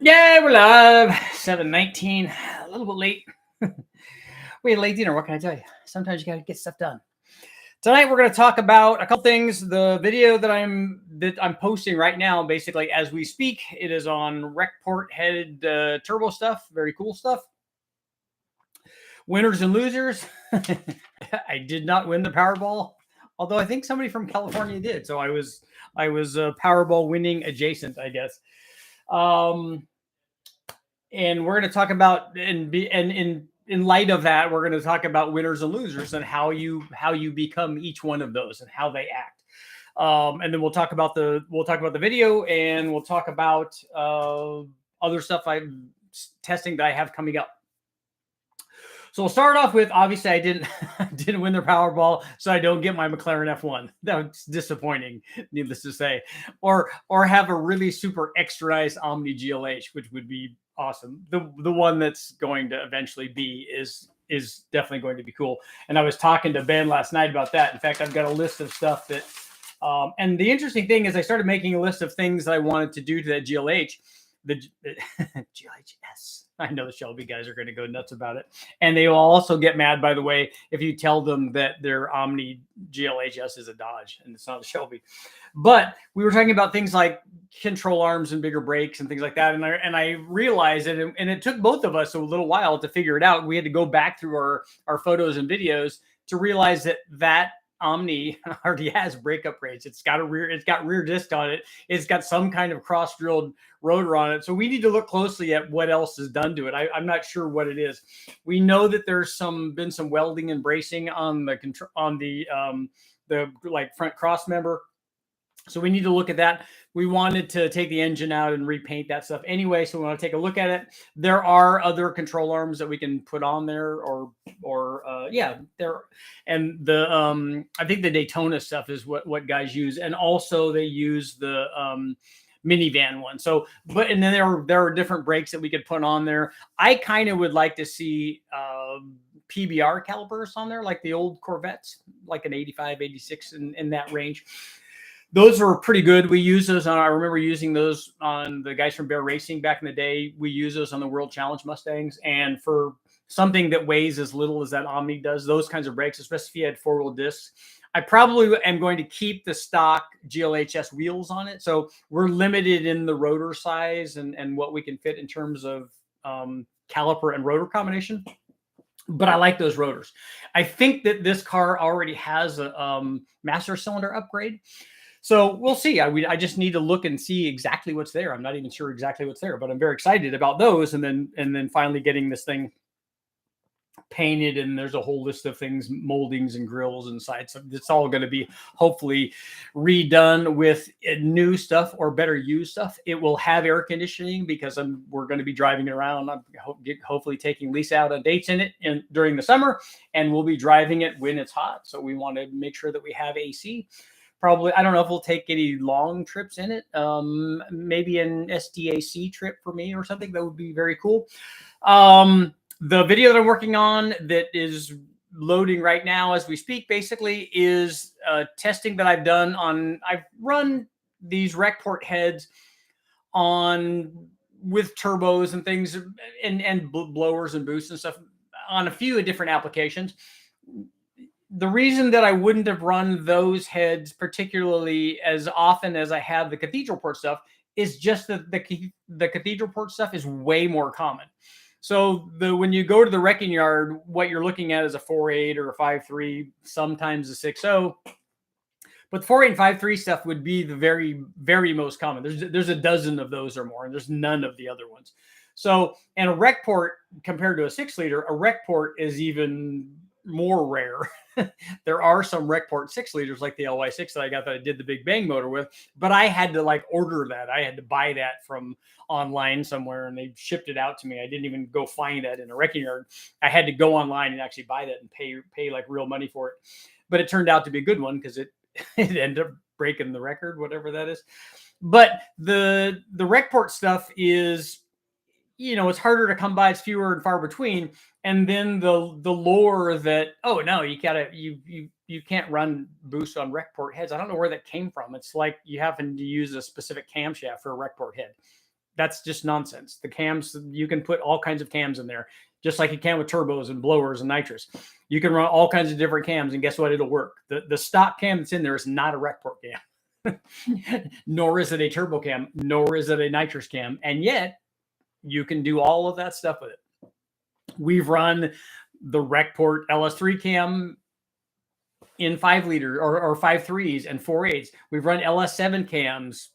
Yeah, we're live. 7:19. A little bit late. We had a late dinner. What can I tell you? Sometimes you gotta get stuff done. Tonight we're going to talk about a couple things. The video that I'm posting right now, basically as we speak, it is on Recport headed turbo stuff. Very cool stuff. Winners and losers. I did not win the Powerball, although I think somebody from California did. So I was Powerball winning adjacent, I guess. And we're going to talk about in light of that, we're going to talk about winners and losers and how you become each one of those and how they act. And then we'll talk about the video, and we'll talk about other stuff I'm testing that I have coming up. So we'll start off with, obviously I didn't win the Powerball, so I don't get my McLaren F1. That's disappointing, needless to say. Or have a really super extra nice Omni GLH, which would be awesome. The one that's going to eventually be is definitely going to be cool. And I was talking to Ben last night about that. In fact, I've got a list of stuff that and the interesting thing is I started making a list of things that I wanted to do to that GLH. The GLHS. I know the Shelby guys are going to go nuts about it. And they will also get mad, by the way, if you tell them that their Omni GLHS is a Dodge and it's not a Shelby. But we were talking about things like control arms and bigger brakes and things like that. And I realized that, and it took both of us a little while to figure it out. We had to go back through our photos and videos to realize that Omni already has brake upgrades. It's got rear disc on it. It's got some kind of cross-drilled rotor on it. So we need to look closely at what else is done to it. I'm not sure what it is. We know that there's been some welding and bracing on the like front cross member. So we need to look at that. We wanted to take the engine out and repaint that stuff anyway, so we want to take a look at it. There are other control arms that we can put on there, yeah, there. And the I think the Daytona stuff is what guys use, and also they use the minivan one. So, and then there are different brakes that we could put on there. I kind of would like to see PBR calipers on there, like the old Corvettes, like an 85, 86 in that range. Those are pretty good. We use those I remember using those on the guys from Bear Racing back in the day. We use those on the World Challenge Mustangs. And for something that weighs as little as that Omni does, those kinds of brakes, especially if you had four-wheel discs, I probably am going to keep the stock GLHS wheels on it. So we're limited in the rotor size and what we can fit in terms of caliper and rotor combination. But I like those rotors. I think that this car already has a master cylinder upgrade. So we'll see. I just need to look and see exactly what's there. I'm not even sure exactly what's there, but I'm very excited about those. And then finally getting this thing painted, and there's a whole list of things, moldings and grills and sides. So it's all going to be hopefully redone with new stuff or better used stuff. It will have air conditioning because we're going to be driving it around. I'm hopefully taking Lisa out on dates in it during the summer, and we'll be driving it when it's hot. So we want to make sure that we have AC. Probably, I don't know if we'll take any long trips in it. Maybe an SDAC trip for me or something. That would be very cool. The video that I'm working on that is loading right now as we speak, basically, is testing that I've done I've run these Recport heads with turbos and things and blowers and boosts and stuff on a few different applications. The reason that I wouldn't have run those heads particularly as often as I have the cathedral port stuff is just that the cathedral port stuff is way more common. So when you go to the wrecking yard, what you're looking at is a 4.8 or a 5.3, sometimes a 6.0. But the 4.8 and 5.3 stuff would be the very, very most common. There's a dozen of those or more, and there's none of the other ones. So, and a rec port compared to a 6-liter, a rec port is even more rare. There are some Recport 6-liters like the LY6 that I got that I did the Big Bang motor with, but I had to order that. I had to buy that from online somewhere, and they shipped it out to me. I didn't even go find that in a wrecking yard. I had to go online and actually buy that and pay like real money for it. But it turned out to be a good one because it ended up breaking the record, whatever that is. But the Recport stuff is, it's harder to come by. It's fewer and far between. And then the lore that, oh no, you can't run boost on Recport heads. I don't know where that came from. It's like you happen to use a specific camshaft for a Recport head. That's just nonsense. The cams, you can put all kinds of cams in there, just like you can with turbos and blowers and nitrous. You can run all kinds of different cams, and guess what? It'll work. The stock cam that's in there is not a rec port cam, nor is it a turbo cam, nor is it a nitrous cam, and yet you can do all of that stuff with it. We've run the rec port LS3 cam in 5 liter or 5.3s and 4.8s. We've run LS7 cams,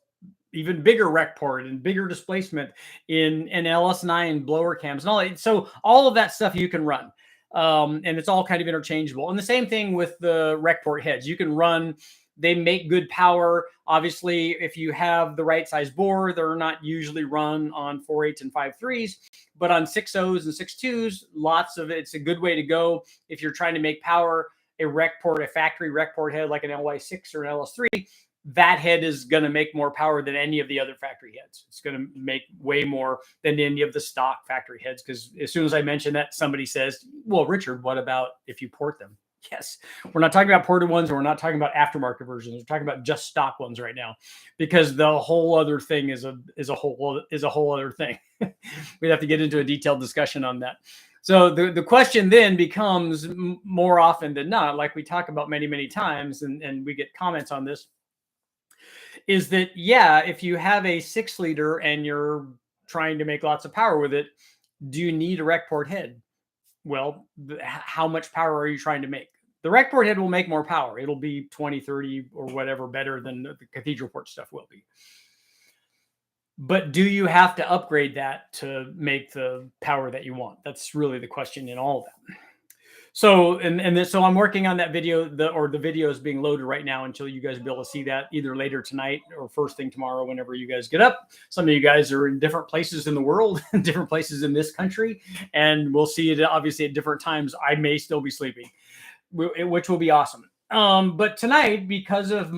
even bigger rec port and bigger displacement in an LS9 blower cams and all that. So all of that stuff you can run. And it's all kind of interchangeable. And the same thing with the rec port heads. You can run, they make good power. Obviously, if you have the right size bore, they're not usually run on 4.8s and 5.3s, but on 6.0s and 6.2s, lots of it's a good way to go. If you're trying to make power, a rec port, a factory rec port head like an LY6 or an LS3, that head is going to make more power than any of the other factory heads. It's going to make way more than any of the stock factory heads. Because as soon as I mention that, somebody says, well, Richard, what about if you port them? Yes, we're not talking about ported ones, and we're not talking about aftermarket versions. We're talking about just stock ones right now, because the whole other thing is a whole other thing. We'd have to get into a detailed discussion on that. So the question then becomes, more often than not, like we talk about many, many times, and we get comments on this, is that, yeah, if you have a 6 liter and you're trying to make lots of power with it, do you need a rec port head? Well, how much power are you trying to make? The rec port head will make more power. It'll be 20, 30 or whatever better than the cathedral port stuff will be. But do you have to upgrade that to make the power that you want? That's really the question in all of that. So, so I'm working on that video, the video is being loaded right now until you guys will be able to see that either later tonight or first thing tomorrow, whenever you guys get up. Some of you guys are in different places in the world, different places in this country, and we'll see it obviously at different times. I may still be sleeping, which will be awesome. But tonight, because of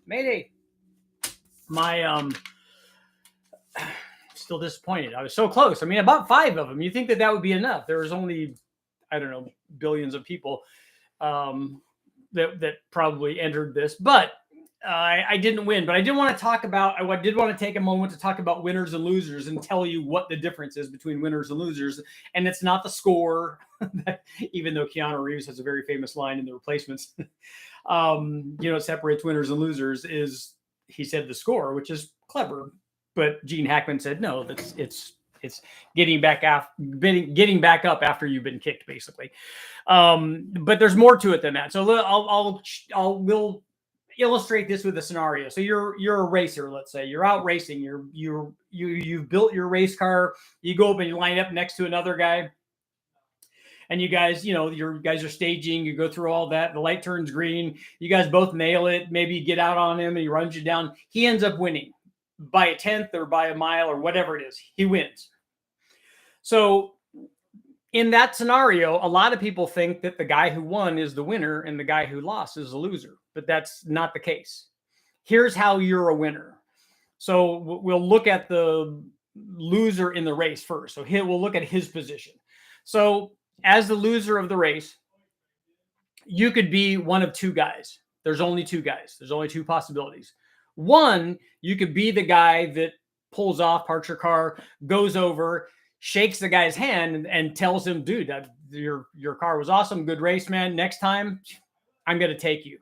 Mayday, my still disappointed. I was so close. I mean, about 5 of them. You think that would be enough? There was only, I don't know, billions of people that probably entered this, but I didn't win. But I did want to talk about. I did want to take a moment to talk about winners and losers and tell you what the difference is between winners and losers. And it's not the score, even though Keanu Reeves has a very famous line in The Replacements. It separates winners and losers. Is he said the score, which is clever. But Gene Hackman said, no, it's getting back up after you've been kicked, basically. But there's more to it than that. So we'll illustrate this with a scenario. So you're a racer, let's say. You're out racing. You've built your race car. You go up and you line up next to another guy. And you guys, your guys are staging. You go through all that. The light turns green. You guys both nail it. Maybe you get out on him and he runs you down. He ends up winning by a 10th or by a mile or whatever it is. He wins. So in that scenario, a lot of people think that the guy who won is the winner and the guy who lost is the loser. But that's not the case. Here's how you're a winner. So we'll look at the loser in the race first. So we'll look at his position. So as the loser of the race, you could be one of 2 guys. There's only 2 guys. There's only 2 possibilities. One, you could be the guy that pulls off, parks your car, goes over, shakes the guy's hand and tells him, dude, your car was awesome. Good race, man. Next time, I'm going to take you.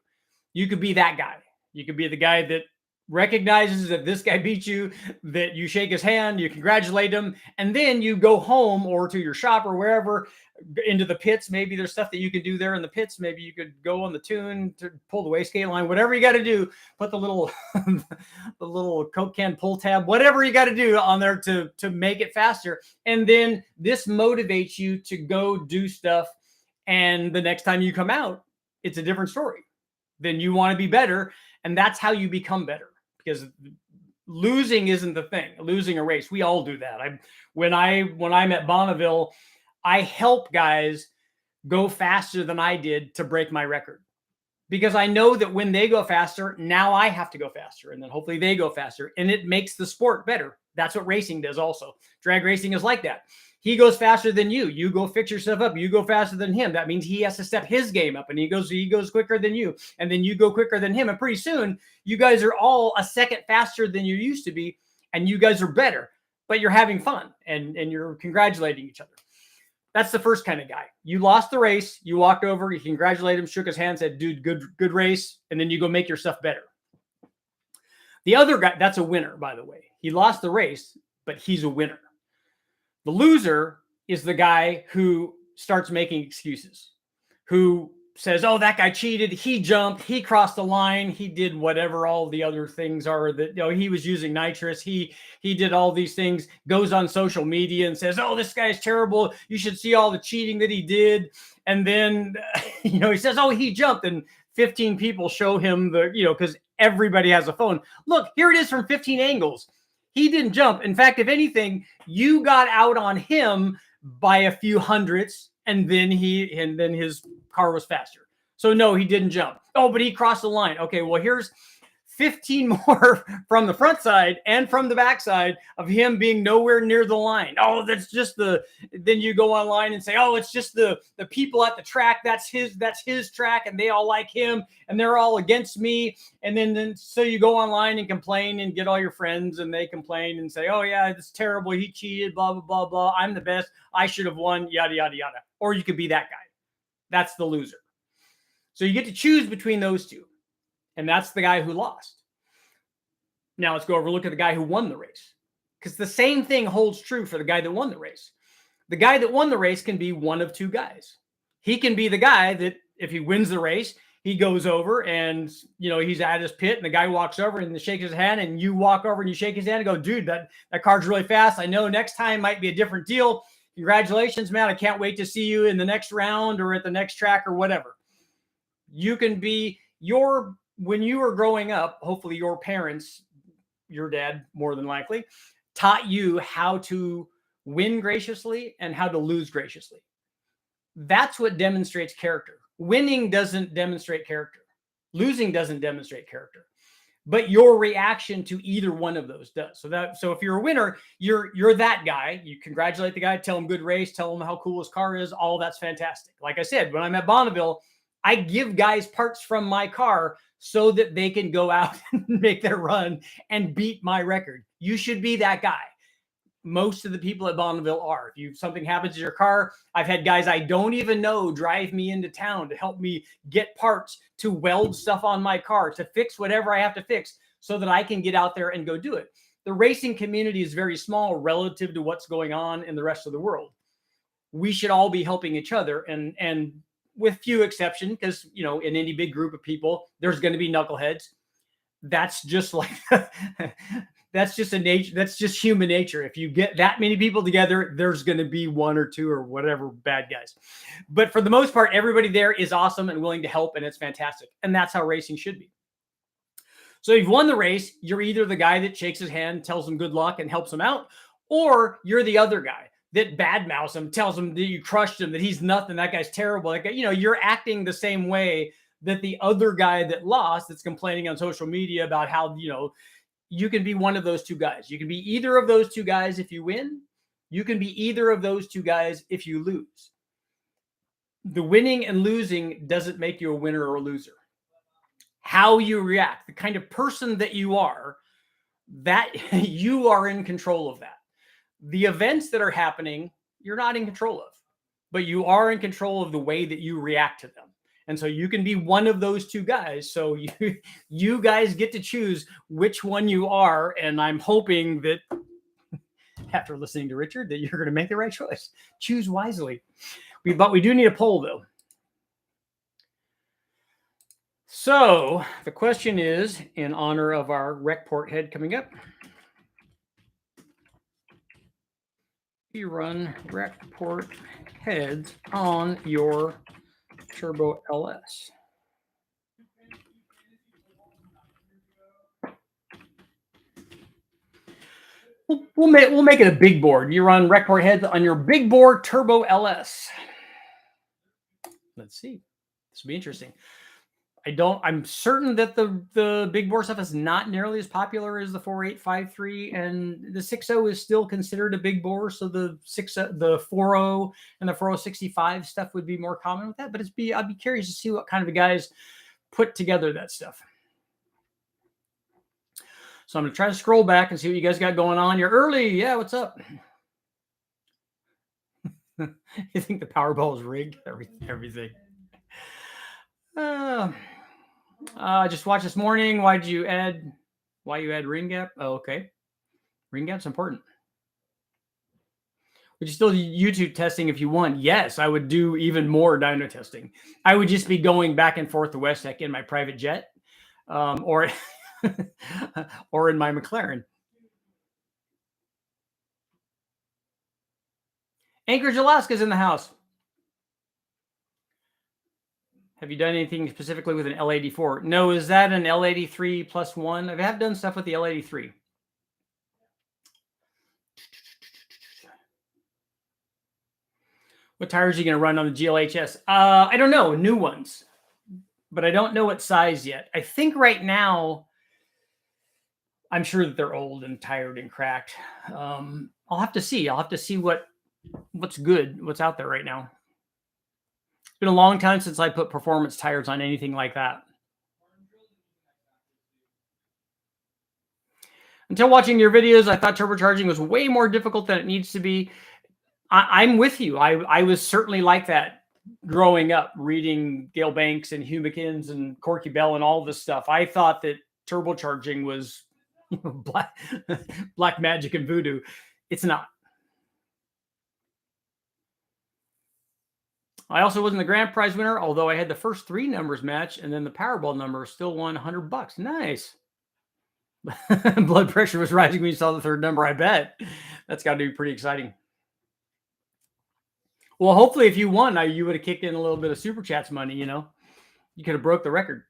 You could be that guy. You could be the guy that recognizes that this guy beat you, that you shake his hand, you congratulate him, and then you go home or to your shop or wherever, into the pits. Maybe there's stuff that you can do there in the pits. Maybe you could go on the tune to pull the wastegate line, whatever you got to do, put the little the little Coke can pull tab, whatever you got to do on there to make it faster. And then this motivates you to go do stuff. And the next time you come out, it's a different story. Then you want to be better. And that's how you become better, because losing isn't the thing. Losing a race, we all do that. When I'm at Bonneville, I help guys go faster than I did to break my record, because I know that when they go faster, now I have to go faster, and then hopefully they go faster, and it makes the sport better. That's what racing does also. Drag racing is like that. He goes faster than you. You go fix yourself up. You go faster than him. That means he has to step his game up, and he goes quicker than you, and then you go quicker than him. And pretty soon, you guys are all a second faster than you used to be. and you guys are better, but you're having fun and you're congratulating each other. That's the first kind of guy. You lost the race, you walked over, you congratulated him, shook his hand, said, dude, good race, and then you go make your stuff better. The other guy, that's a winner, by the way. He lost the race, but he's a winner. The loser is the guy who starts making excuses, who says, oh, that guy cheated, he jumped, he crossed the line, he did whatever all the other things are, that he was using nitrous, he did all these things, goes on social media and says, oh, this guy's terrible, you should see all the cheating that he did. And then he says, oh, he jumped, and 15 people show him the, because everybody has a phone. Look, here it is from 15 angles. He didn't jump. In fact, if anything, you got out on him by a few hundredths, and then his car was faster. So no, he didn't jump. Oh, but he crossed the line. Okay, well, here's 15 more from the front side and from the back side of him being nowhere near the line. Oh, that's just then you go online and say, oh, it's just the people at the track. That's his track, and they all like him, and they're all against me. And then so you go online and complain and get all your friends, and they complain and say, oh yeah, it's terrible. He cheated, blah, blah, blah, blah. I'm the best. I should have won, yada, yada, yada. Or you could be that guy. That's the loser. So you get to choose between those two. And that's the guy who lost. Now let's go over look at the guy who won the race. Because the same thing holds true for the guy that won the race. The guy that won the race can be one of two guys. He can be the guy that if he wins the race, he goes over and, he's at his pit and the guy walks over and shakes his hand, and you walk over and you shake his hand and go, dude, that car's really fast. I know next time might be a different deal. Congratulations, man. I can't wait to see you in the next round or at the next track or whatever. You can be when you were growing up, hopefully your parents, your dad more than likely, taught you how to win graciously and how to lose graciously. That's what demonstrates character. Winning doesn't demonstrate character. Losing doesn't demonstrate character. But your reaction to either one of those does. So if you're a winner, you're that guy. You congratulate the guy, tell him good race, tell him how cool his car is. All that's fantastic. Like I said, when I'm at Bonneville, I give guys parts from my car so that they can go out and make their run and beat my record. You should be that guy. Most of the people at Bonneville are. If something happens to your car, I've had guys I don't even know drive me into town to help me get parts, to weld stuff on my car, to fix whatever I have to fix so that I can get out there and go do it. The racing community is very small relative to what's going on in the rest of the world. We should all be helping each other, and with few exceptions, because, in any big group of people, there's going to be knuckleheads. That's just like, that's just human nature. If you get that many people together, there's going to be one or two or whatever bad guys. But for the most part, everybody there is awesome and willing to help, and it's fantastic. And that's how racing should be. So if you've won the race, you're either the guy that shakes his hand, tells him good luck and helps him out, or you're the other guy that badmouths him, tells him that you crushed him, that he's nothing, that guy's terrible. Like, you're acting the same way that the other guy that lost, that's complaining on social media about how, you can be one of those two guys. You can be either of those two guys if you win. You can be either of those two guys if you lose. The winning and losing doesn't make you a winner or a loser. How you react, the kind of person that you are, that you are in control of that. The events that are happening, you're not in control of, but you are in control of the way that you react to them. And so you can be one of those two guys. So you guys get to choose which one you are. And I'm hoping that after listening to Richard, that you're going to make the right choice. Choose wisely. But we do need a poll, though. So the question is, in honor of our Recport head coming up, you run Recport heads on your Turbo LS. We'll make it a big board. You run Recport heads on your big board Turbo LS. Let's see. This will be interesting. I'm certain that the big bore stuff is not nearly as popular as the 4853, and the 6.0 is still considered a big bore. So the 4.0 and the 4065 stuff would be more common with that. But I'd be curious to see what kind of guys put together that stuff. So I'm going to try to scroll back and see what you guys got going on. You're early. Yeah, what's up? You think the Powerball is rigged? Everything. Just watched this morning. Why you add ring gap? Oh, okay. Ring gap's important. Would you still do YouTube testing if you want? Yes, I would do even more dyno testing. I would just be going back and forth to West Tech in my private jet, or or in my McLaren. Anchorage, Alaska's in the house. Have you done anything specifically with an L84? No, is that an L83 plus one? I have done stuff with the L83. What tires are you going to run on the GLHS? I don't know. New ones. But I don't know what size yet. I think right now, I'm sure that they're old and tired and cracked. I'll have to see. I'll have to see what's good, what's out there right now. It's been a long time since I put performance tires on anything like that. Until watching your videos, I thought turbocharging was way more difficult than it needs to be. I'm with you. I was certainly like that growing up, reading Gale Banks and Hugh McKinns and Corky Bell and all this stuff. I thought that turbocharging was black magic and voodoo. It's not. I also wasn't the grand prize winner, although I had the first 3 numbers match, and then the Powerball number still won $100. Nice. Blood pressure was rising when you saw the 3rd number, I bet. That's got to be pretty exciting. Well, hopefully if you won, you would have kicked in a little bit of Super Chats money, you know. You could have broke the record.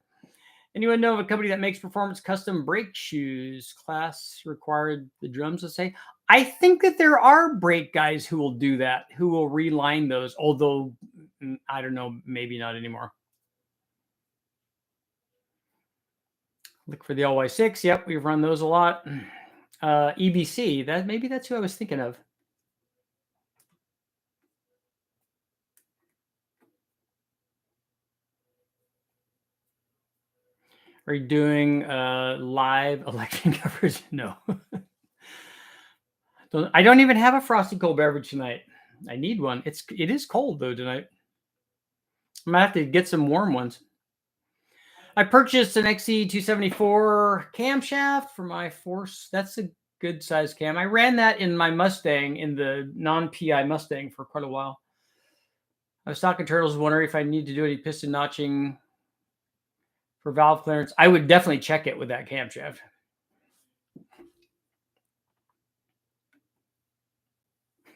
Anyone know of a company that makes performance custom brake shoes? Class required the drums to say. I think that there are brake guys who will do that, who will reline those, although I don't know, maybe not anymore. Look for the LY6. Yep, we've run those a lot. EBC, maybe that's who I was thinking of. Are you doing live election coverage? No. I don't even have a frosty cold beverage tonight. I need one. It is cold though tonight. I might have to get some warm ones. I purchased an XC274 camshaft for my Force. That's a good size cam. I ran that in my Mustang, in the non-PI Mustang, for quite a while. I was talking turtles, wondering if I need to do any piston notching for valve clearance. I would definitely check it with that camshaft.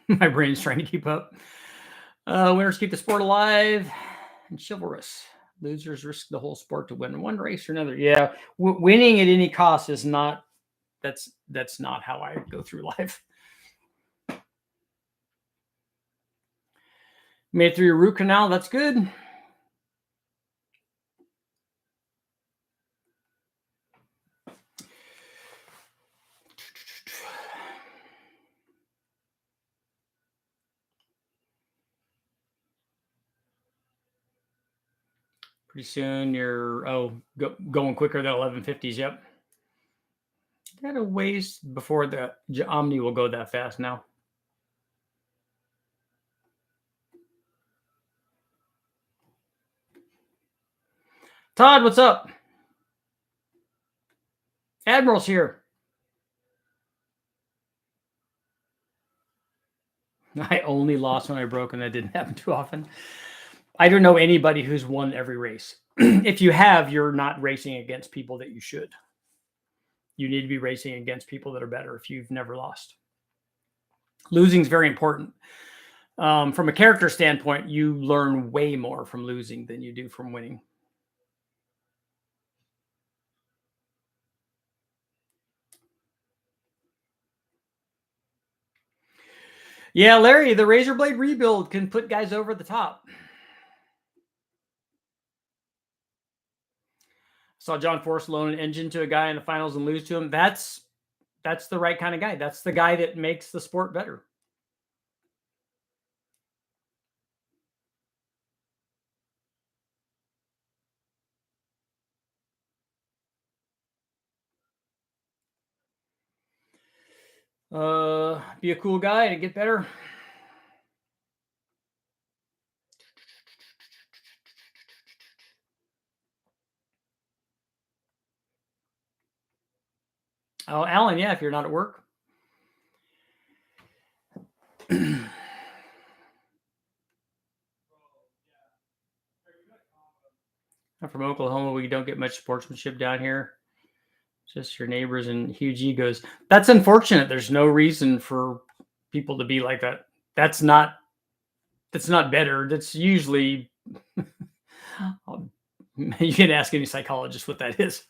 My brain's trying to keep up. Winners keep the sport alive and chivalrous. Losers risk the whole sport to win one race or another. Yeah, winning at any cost is not. That's not how I go through life. Made it through your root canal. That's good. Pretty soon you're going quicker than 1150s. Yep. Got a ways before the Omni will go that fast now. Todd, what's up? Admiral's here. I only lost when I broke, and that didn't happen too often. I don't know anybody who's won every race. If you have, you're not racing against people that you should. You need to be racing against people that are better if you've never lost. Losing is very important. From a character standpoint, you learn way more from losing than you do from winning. Yeah, Larry, the Razor Blade rebuild can put guys over the top. Saw John Force loan an engine to a guy in the finals and lose to him. That's the right kind of guy. That's the guy that makes the sport better. Be a cool guy and get better. Oh, Alan, yeah, if you're not at work. I'm from Oklahoma. We don't get much sportsmanship down here. Just your neighbors and huge egos. That's unfortunate. There's no reason for people to be like that. That's not better. That's usually you can ask any psychologist what that is.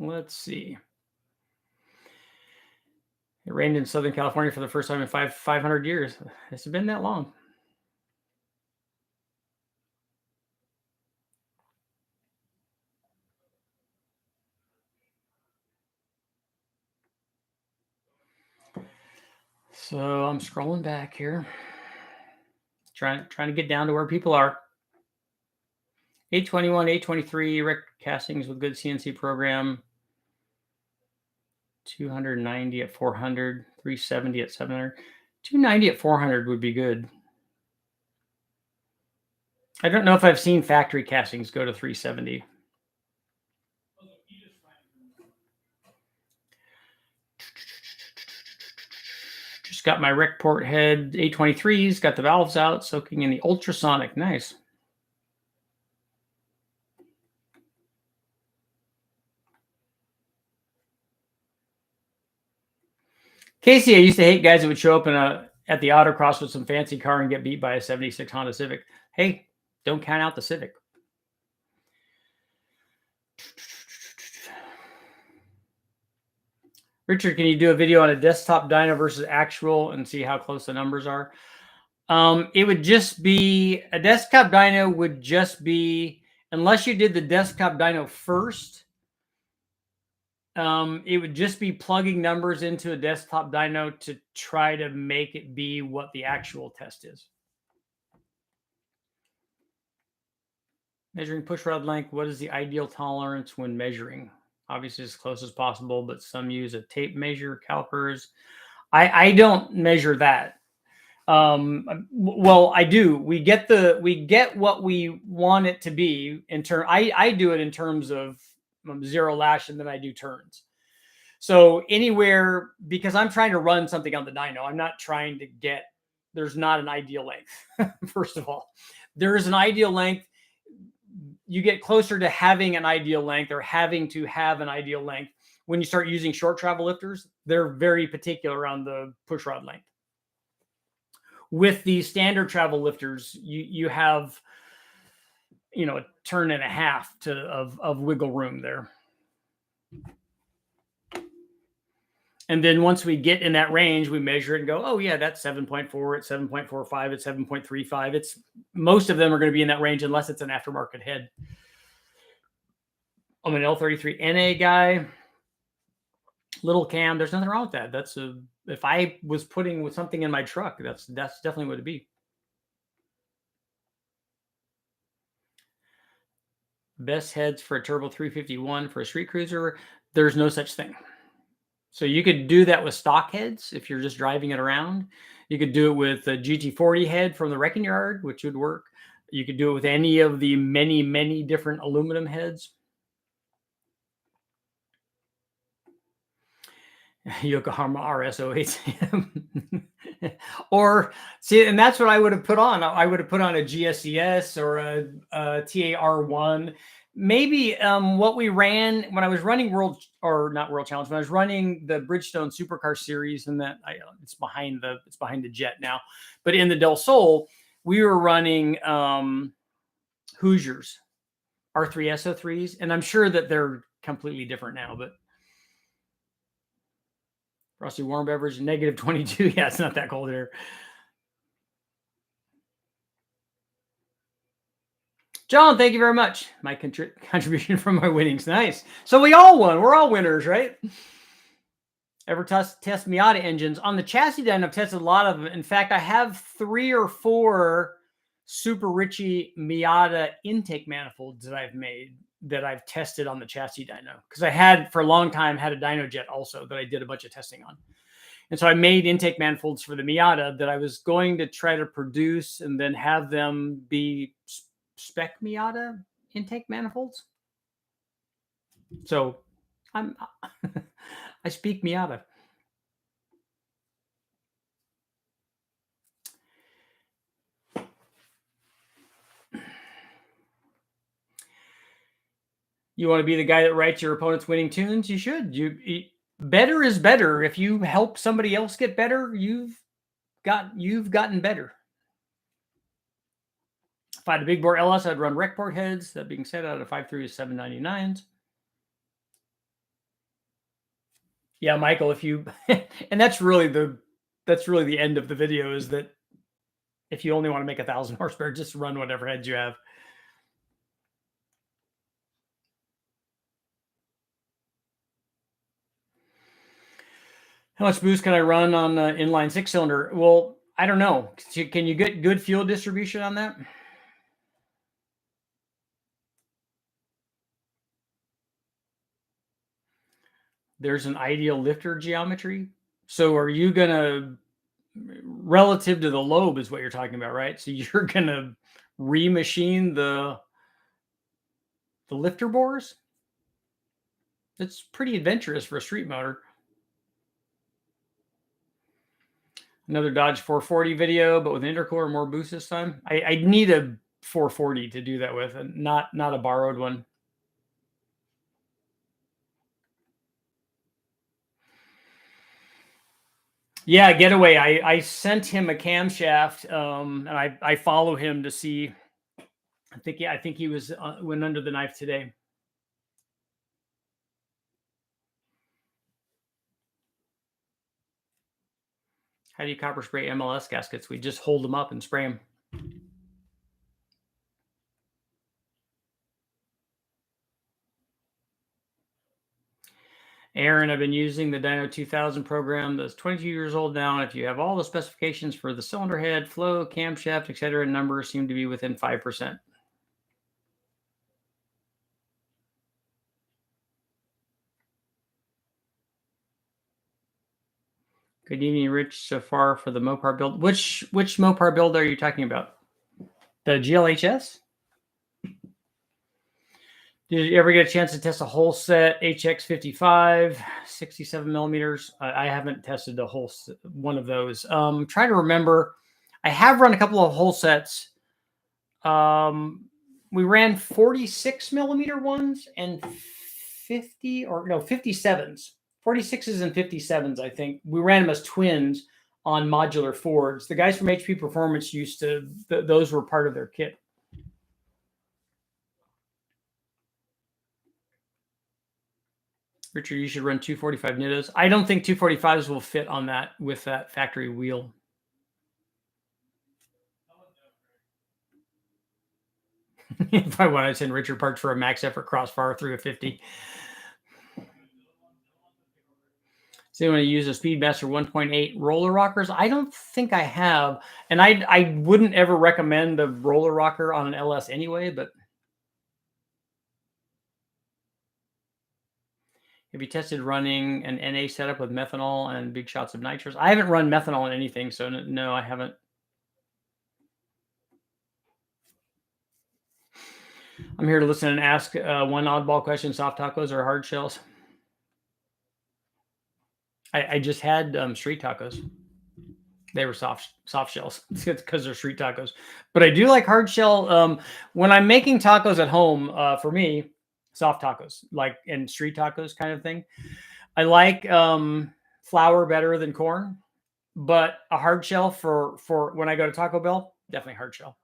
Let's see. It rained in Southern California for the first time in 500 years. Has it been that long? So I'm scrolling back here, trying to get down to where people are. 821, 823 rec castings with good CNC program. 290 at 400, 370 at 700. 290 at 400 would be good. I don't know if I've seen factory castings go to 370. Just got my rec port head 823s, got the valves out, soaking in the ultrasonic. Nice. Casey, I used to hate guys that would show up at the autocross with some fancy car and get beat by a 76 Honda Civic. Hey, don't count out the Civic. Richard, can you do a video on a desktop dyno versus actual and see how close the numbers are? It would just be a desktop dyno would just be, unless you did the desktop dyno first, it would just be plugging numbers into a desktop dyno to try to make it be what the actual test is. Measuring push rod length. What is the ideal tolerance when measuring? Obviously as close as possible, but some use a tape measure, calipers. I don't measure that. Well, I do. We get what we want it to be in turn. I do it in terms of zero lash, and then I do turns. So anywhere, because I'm trying to run something on the dyno, I'm not trying to get. There's not an ideal length. First of all, there is an ideal length. You get closer to having an ideal length or having to have an ideal length when you start using short travel lifters. They're very particular on the push rod length. With the standard travel lifters, you have, a turn and a half of wiggle room there. And then once we get in that range, we measure it and go, oh yeah, that's 7.4, it's 7.45, it's 7.35. It's most of them are going to be in that range unless it's an aftermarket head. I'm an L33 NA guy. Little cam, there's nothing wrong with that. If I was putting with something in my truck, that's definitely what it'd be. Best heads for a turbo 351 for a street cruiser. There's no such thing. So you could do that with stock heads if you're just driving it around. You could do it with a GT40 head from the wrecking yard, which would work. You could do it with any of the many, many different aluminum heads. Yokohama RS08. Or see, and that's what I would have put on. I would have put on a GSCS or a TAR1. Maybe what we ran when I was running World Challenge, when I was running the Bridgestone Supercar Series, and that it's behind the jet now, but in the Del Sol, we were running Hoosiers R3SO3s, and I'm sure that they're completely different now, but Frosty warm beverage, -22. Yeah, it's not that cold here. John, thank you very much. My contribution from my winnings. Nice. So we all won. We're all winners, right? Ever test Miata engines? On the chassis dyno, I've tested a lot of them. In fact, I have 3 or 4 Super Richie Miata intake manifolds that I've made. that I've tested on the chassis dyno, because I had for a long time had a dyno jet also that I did a bunch of testing on. And so I made intake manifolds for the Miata that I was going to try to produce and then have them be spec Miata intake manifolds. So I'm I speak Miata. You want to be the guy that writes your opponent's winning tunes? You should. Better is better. If you help somebody else get better, you've gotten better. If I had a big bore LS, I'd run rec port heads. That being said, out of 5.3 to 799s. Yeah, Michael, if you and that's really the end of the video, is that if you only want to make 1,000 horsepower, just run whatever heads you have. How much boost can I run on inline 6-cylinder? Well, I don't know. Can you get good fuel distribution on that? There's an ideal lifter geometry. So are you going to, relative to the lobe is what you're talking about, right? So you're going to remachine the lifter bores? It's pretty adventurous for a street motor. Another Dodge 440 video, but with an intercooler, more boost this time. I need a 440 to do that with, and not a borrowed one. Yeah, Getaway. I sent him a camshaft, and I follow him to see. I think he was went under the knife today. How do you copper spray MLS gaskets? We just hold them up and spray them. Aaron, I've been using the Dyno 2000 program that's 22 years old now. And if you have all the specifications for the cylinder head, flow, camshaft, etc., numbers seem to be within 5%. Good evening, Rich. So far for the Mopar build. Which Mopar build are you talking about? The GLHS? Did you ever get a chance to test a whole set HX55, 67 millimeters? I haven't tested the whole one of those. Try to remember. I have run a couple of whole sets. We ran 46 millimeter ones and 57s. 46s and 57s, I think. We ran them as twins on modular Fords. The guys from HP Performance used to, those were part of their kit. Richard, you should run 245 Nittos. I don't think 245s will fit on that with that factory wheel. If I want to send Richard parts for a max effort crossfire through a 50. So you want to use a Speedmaster 1.8 roller rockers? I don't think I have. And I wouldn't ever recommend a roller rocker on an LS anyway, but have you tested running an NA setup with methanol and big shots of nitrous? I haven't run methanol in anything, so no, I haven't. I'm here to listen and ask one oddball question: soft tacos or hard shells? I just had street tacos. They were soft shells because they're street tacos. But I do like hard shell. When I'm making tacos at home, for me, soft tacos, like and street tacos kind of thing. I like flour better than corn, but a hard shell for when I go to Taco Bell, definitely hard shell.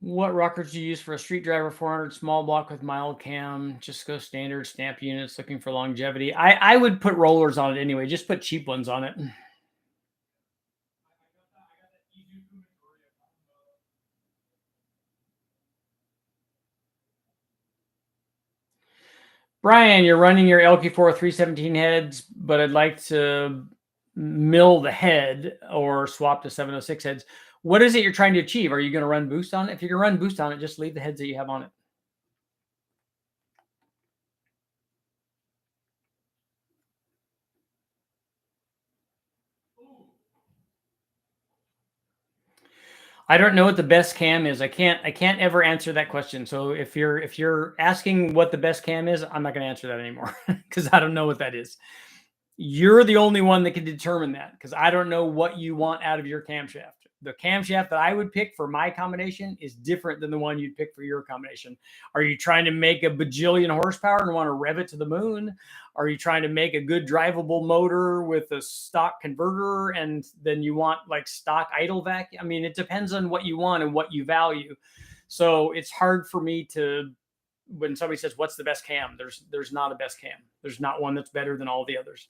What rockers do you use for a street driver 400 small block with mild cam? Just go standard stamp units looking for longevity. I would put rollers on it anyway. Just put cheap ones on it. Brian, you're running your LQ4 317 heads, but I'd like to mill the head or swap to 706 heads. What is it you're trying to achieve? Are you going to run boost on it? If you're going to run boost on it, just leave the heads that you have on it. I don't know what the best cam is. I can't ever answer that question. So if you're asking what the best cam is, I'm not going to answer that anymore because I don't know what that is. You're the only one that can determine that because I don't know what you want out of your camshaft. The camshaft that I would pick for my combination is different than the one you'd pick for your combination. Are you trying to make a bajillion horsepower and want to rev it to the moon? Are you trying to make a good drivable motor with a stock converter and then you want like stock idle vacuum? I mean, it depends on what you want and what you value. So it's hard for me to, when somebody says, what's the best cam? There's not a best cam. There's not one that's better than all the others.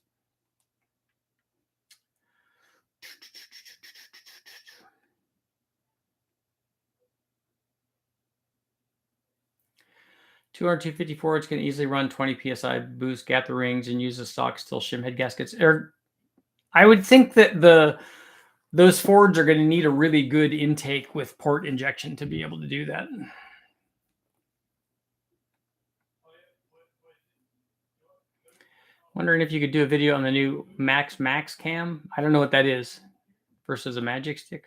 254, it's going to easily run 20 psi boost, gap the rings, and use the stock steel shim head gaskets. I would think that those Fords are going to need a really good intake with port injection to be able to do that. Wondering if you could do a video on the new Max cam. I don't know what that is versus a Magic Stick.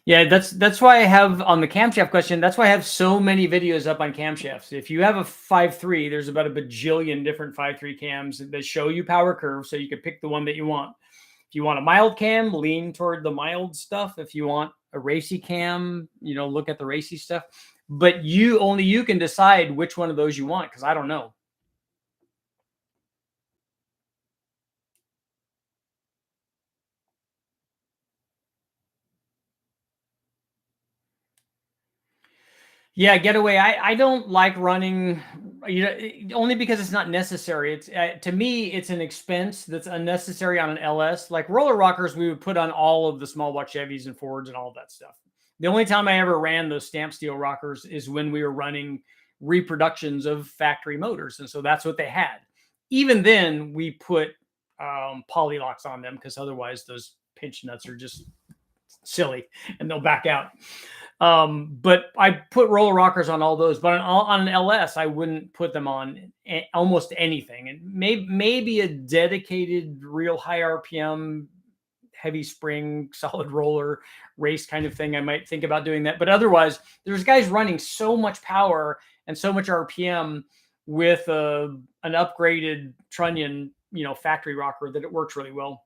Yeah, that's why I have on the camshaft question. That's why I have so many videos up on camshafts. If you have a 5.3, there's about a bajillion different 5.3 cams that show you power curves, so you can pick the one that you want. If you want a mild cam, lean toward the mild stuff. If you want a racy cam, look at the racy stuff. But only you can decide which one of those you want because I don't know. Yeah, getaway. I don't like running, only because it's not necessary. It's to me, it's an expense that's unnecessary on an LS. Like roller rockers, we would put on all of the small block Chevys and Fords and all of that stuff. The only time I ever ran those stamp steel rockers is when we were running reproductions of factory motors, and so that's what they had. Even then, we put poly locks on them because otherwise those pinch nuts are just silly and they'll back out. But I put roller rockers on all those, but on an LS, I wouldn't put them on almost anything. And maybe a dedicated, real high RPM, heavy spring, solid roller race kind of thing. I might think about doing that. But otherwise, there's guys running so much power and so much RPM with an upgraded trunnion, factory rocker that it works really well.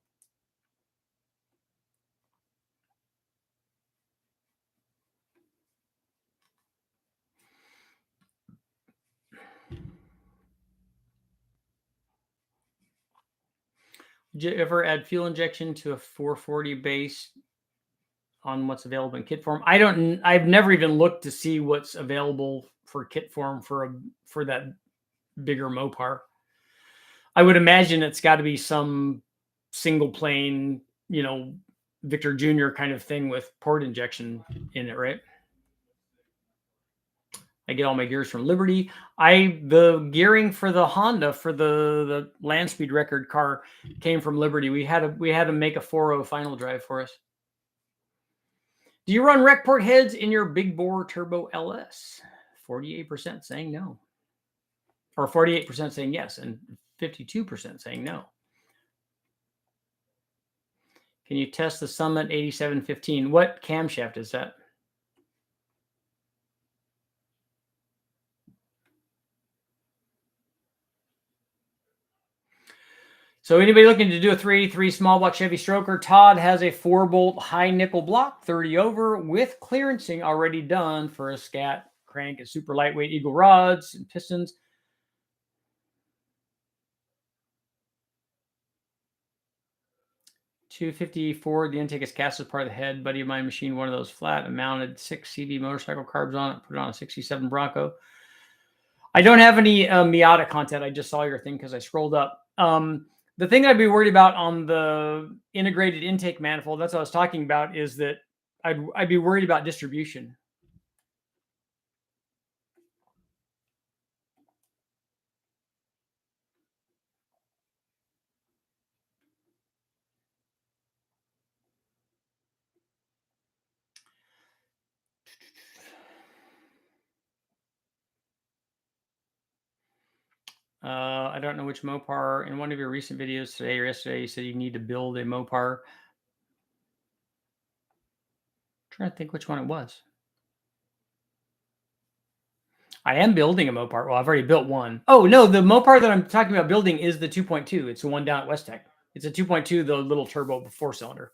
Did you ever add fuel injection to a 440 base on what's available in kit form? I've never even looked to see what's available for kit form for that bigger Mopar. I would imagine it's got to be some single plane, Victor Jr. kind of thing with port injection in it, right? I get all my gears from Liberty. The gearing for the Honda for the land speed record car came from Liberty. We had to make a 4.0 final drive for us. Do you run rec port heads in your big bore turbo LS? 48% saying no, or 48% saying yes, and 52% saying no. Can you test the Summit 8715? What camshaft is that? So anybody looking to do a 383 small block Chevy stroker, Todd has a 4-bolt high nickel block, 30 over, with clearancing already done for a scat crank and super lightweight eagle rods and pistons. $254. The intake is cast as part of the head. Buddy of mine machined one of those flat and mounted 6 CD motorcycle carbs on it, put it on a 67 Bronco. I don't have any Miata content. I just saw your thing because I scrolled up. The thing I'd be worried about on the integrated intake manifold, that's what I was talking about, is that I'd be worried about distribution. I don't know which Mopar. In one of your recent videos today or yesterday, you said you need to build a Mopar. Trying to think which one it was. I am building a Mopar. Well, I've already built one. Oh no, the Mopar that I'm talking about building is the 2.2. It's the one down at West Tech. It's a 2.2, the little turbo 4-cylinder.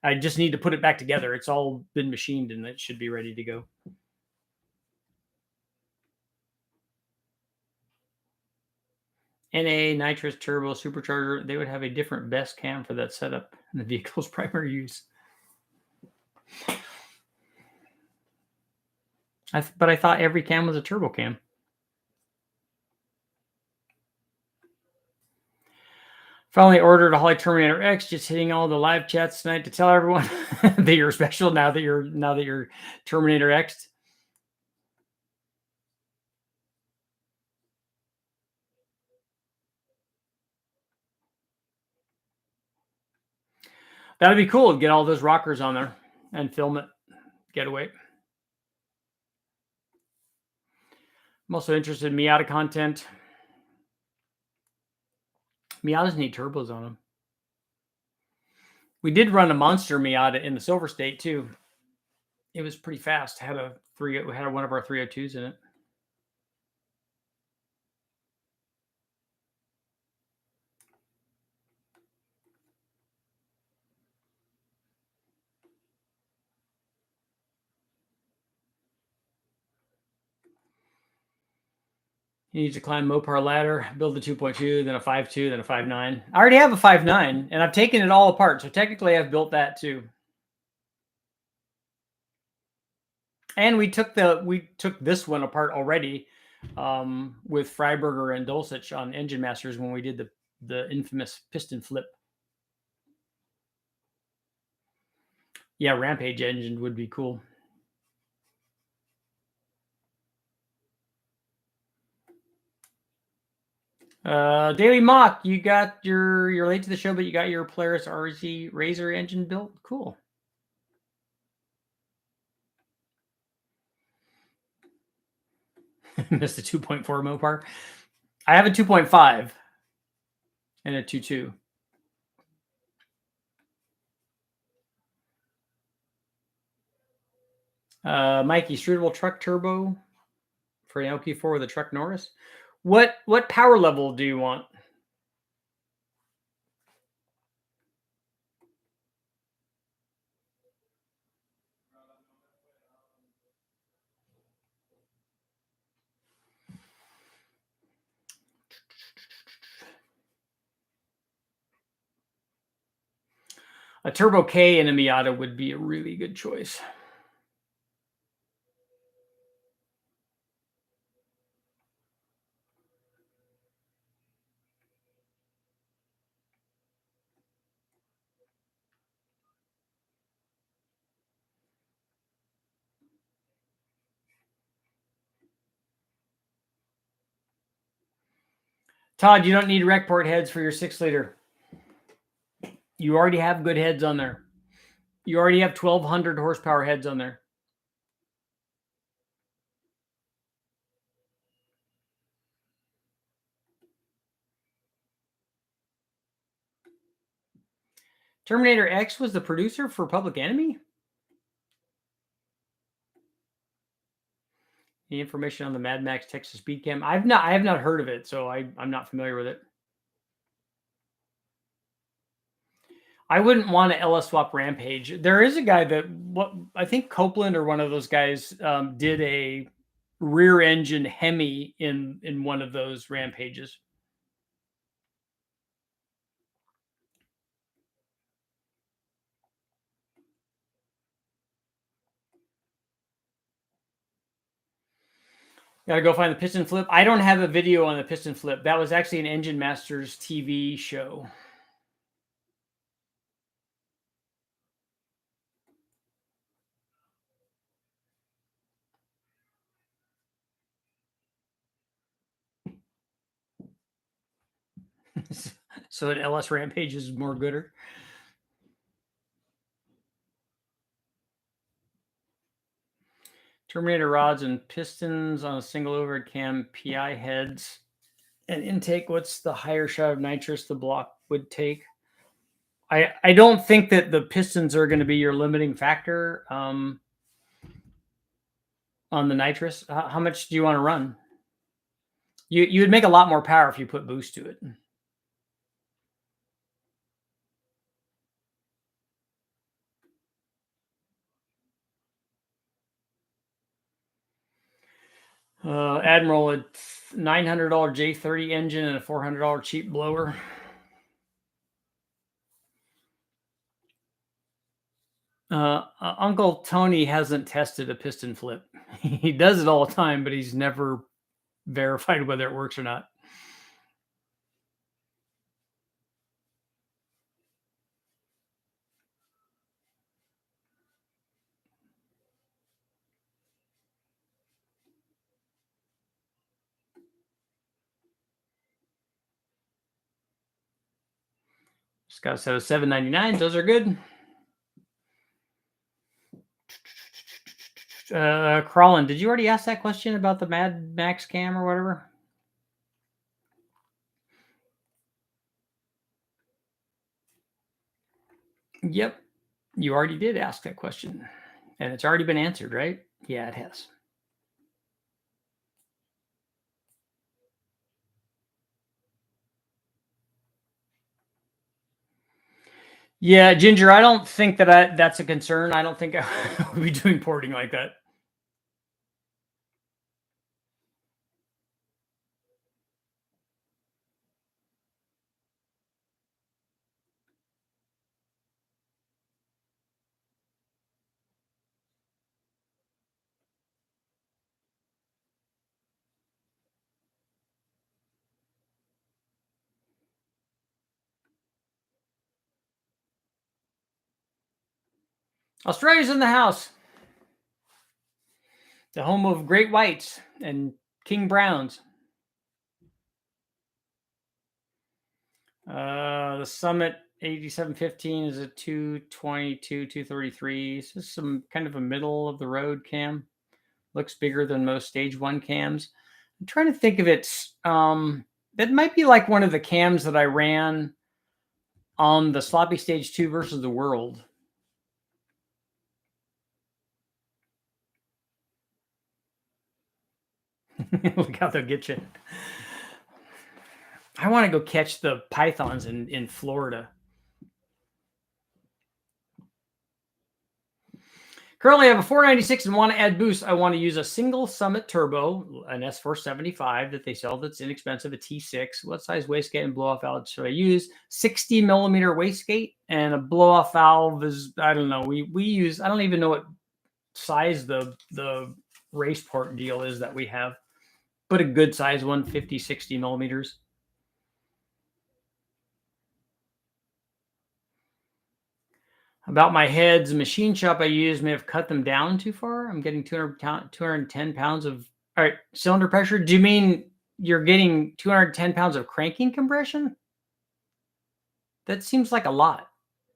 I just need to put it back together. It's all been machined and it should be ready to go. NA, nitrous, turbo, supercharger, they would have a different best cam for that setup in the vehicle's primary use. But I thought every cam was a turbo cam. Finally ordered a Holly Terminator X, just hitting all the live chats tonight to tell everyone that you're special now that you're Terminator X. That'd be cool to get all those rockers on there and film it. Getaway. I'm also interested in Miata content. Miatas need turbos on them. We did run a monster Miata in the Silver State too. It was pretty fast. Had one of our 302s in it. He needs to climb Mopar ladder, build a 2.2, then a 5.2, then a 5.9. I already have a 5.9, and I've taken it all apart. So technically, I've built that too. And we took this one apart already with Freiberger and Dulcich on Engine Masters when we did the infamous piston flip. Yeah, Rampage engine would be cool. Daily Mock, you're late to the show, but you got your Polaris RZ Razor engine built. Cool. Missed the 2.4 Mopar. I have a 2.5 and a 2.2. Mikey, Strudable truck turbo for an LQ4 with a truck Norris. What power level do you want? A Turbo K in a Miata would be a really good choice. Todd, you don't need rec port heads for your 6-liter. You already have good heads on there. You already have 1,200 horsepower heads on there. Terminator X was the producer for Public Enemy? The information on the Mad Max Texas Speed Cam. I have not heard of it, so I'm not familiar with it. I wouldn't want to LS swap Rampage. There is a guy that I think Copeland or one of those guys did a rear engine Hemi in one of those Rampages. Gotta go find the piston flip. I don't have a video on the piston flip. That was actually an Engine Masters TV show. So an LS Rampage is more gooder. Terminator rods and pistons on a single overhead cam, PI heads, and intake. What's the higher shot of nitrous the block would take? I don't think that the pistons are going to be your limiting factor on the nitrous. How much do you want to run? You would make a lot more power if you put boost to it. Admiral, a $900 J30 engine and a $400 cheap blower. Uncle Tony hasn't tested a piston flip. He does it all the time, but he's never verified whether it works or not. Just got a set of 799. Those are good. Crawlin, did you already ask that question about the Mad Max cam or whatever? Yep. You already did ask that question. And it's already been answered, right? Yeah, it has. Yeah, Ginger, I don't think that that's a concern. I don't think I would be doing porting like that. Australia's in the house. The home of great whites and king browns. The Summit 8715 is a 222, 233. This is some kind of a middle of the road cam. Looks bigger than most stage one cams. I'm trying to think of it. That might be like one of the cams that I ran on the sloppy stage 2 versus the world. Look how they'll get you. I want to go catch the pythons in Florida. Currently, I have a 496 and want to add boost. I want to use a single Summit Turbo, an S475 that they sell that's inexpensive, a T6. What size wastegate and blow-off valve should I use? 60 millimeter wastegate, and a blow-off valve is, I don't know. We use, I don't even know what size the race port deal is that we have, but a good size one, 50, 60 millimeters. About my heads, machine shop I use may have cut them down too far. I'm getting 210 pounds of, all right, cylinder pressure. Do you mean you're getting 210 pounds of cranking compression? That seems like a lot.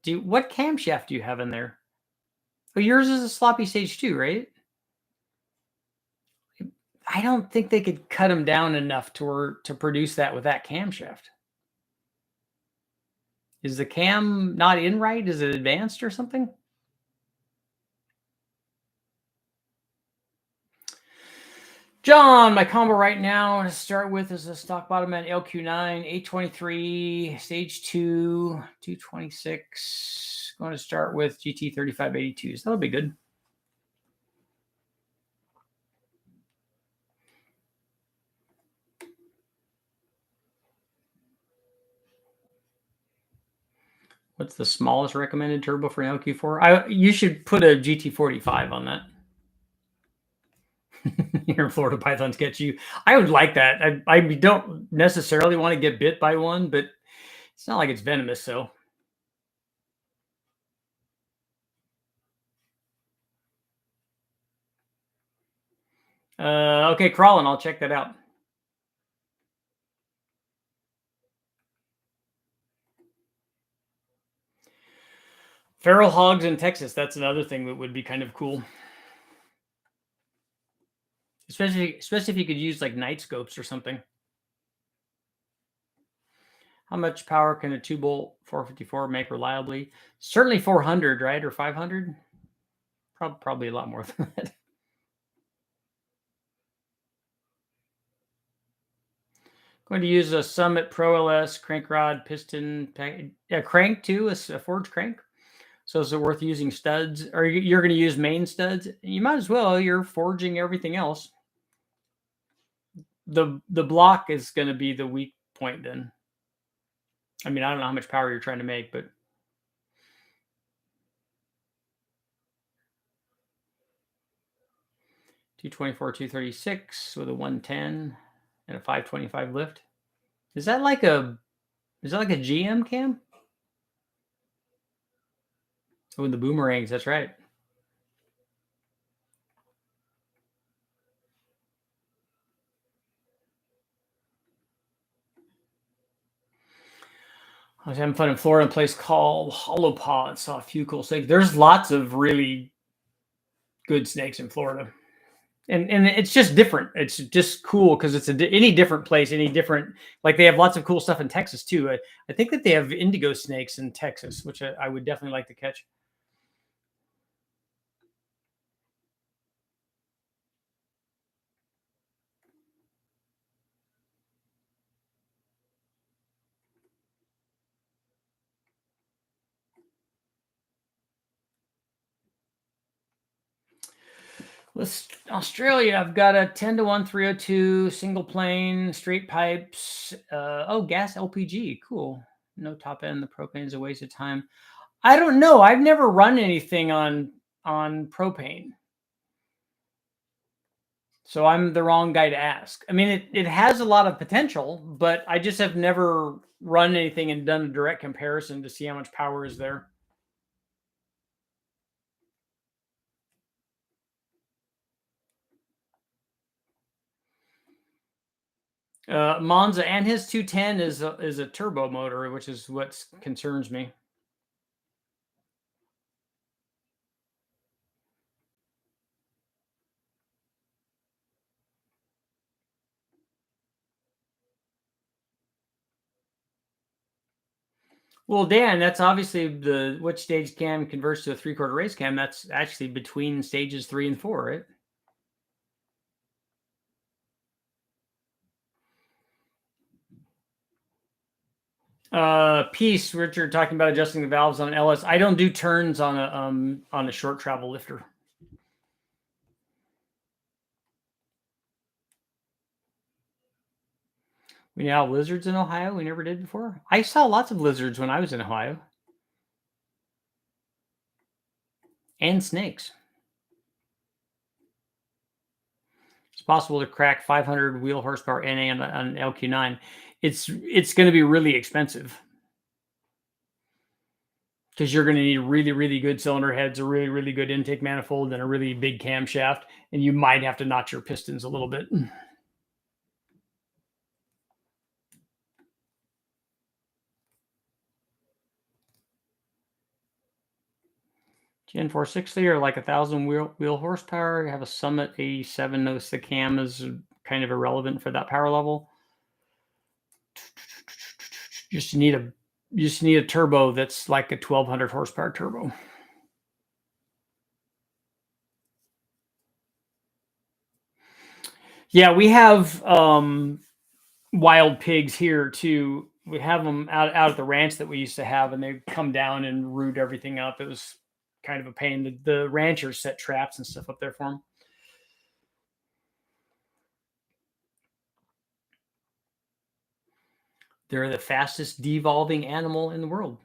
What camshaft do you have in there? Oh, yours is a sloppy stage 2, right? I don't think they could cut them down enough to produce that with that camshaft. Is the cam not in right? Is it advanced or something? John, my combo right now to start with is a stock bottom at LQ9, 823, stage 2, 226. Going to start with GT 3582s. That'll be good. What's the smallest recommended turbo for an LQ4? You should put a GT45 on that. Here in Florida, pythons get you. I would like that. I don't necessarily want to get bit by one, but it's not like it's venomous. So, okay, crawling. I'll check that out. Feral hogs in Texas. That's another thing that would be kind of cool. Especially if you could use like night scopes or something. How much power can a 2-bolt 454 make reliably? Certainly 400, right? Or 500? Probably a lot more than that. Going to use a Summit Pro LS crank rod piston crank too, a forged crank. So is it worth using studs? Or you're going to use main studs? You might as well. You're forging everything else. The block is going to be the weak point then. I mean, I don't know how much power you're trying to make, but 224, 236 with a 110 and a 525 lift. Is that like a GM cam? Oh, the boomerangs, that's right. I was having fun in Florida, a place called Hollow Paw, and saw a few cool snakes. There's lots of really good snakes in Florida. And it's just different. It's just cool because it's any different place, any different. Like they have lots of cool stuff in Texas too. I think that they have indigo snakes in Texas, which I would definitely like to catch. Let's Australia. I've got a 10-1 302 single plane straight pipes. Gas LPG. Cool. No top end. The propane is a waste of time. I don't know. I've never run anything on propane. So I'm the wrong guy to ask. I mean, it has a lot of potential, but I just have never run anything and done a direct comparison to see how much power is there. Monza and his 210 is a turbo motor, which is what concerns me. Well, Dan, that's obviously which stage cam converts to a 3/4 race cam. That's actually between stages 3 and 4, right? Piece, Richard, talking about adjusting the valves on an LS. I don't do turns on a short travel lifter. We now have lizards in Ohio. We never did before. I saw lots of lizards when I was in Ohio, and snakes. It's possible to crack 500 wheel horsepower NA on an LQ9. It's going to be really expensive because you're going to need really, really good cylinder heads, a really, really good intake manifold, and a really big camshaft, and you might have to notch your pistons a little bit. Gen 460 or like 1,000 wheel horsepower. You have a Summit 87. Notice the cam is kind of irrelevant for that power level. You just need a turbo that's like a 1,200 horsepower turbo. Yeah, we have wild pigs here too. We have them out at the ranch that we used to have, and they come down and root everything up. It was kind of a pain. The ranchers set traps and stuff up there for them. They're the fastest devolving animal in the world.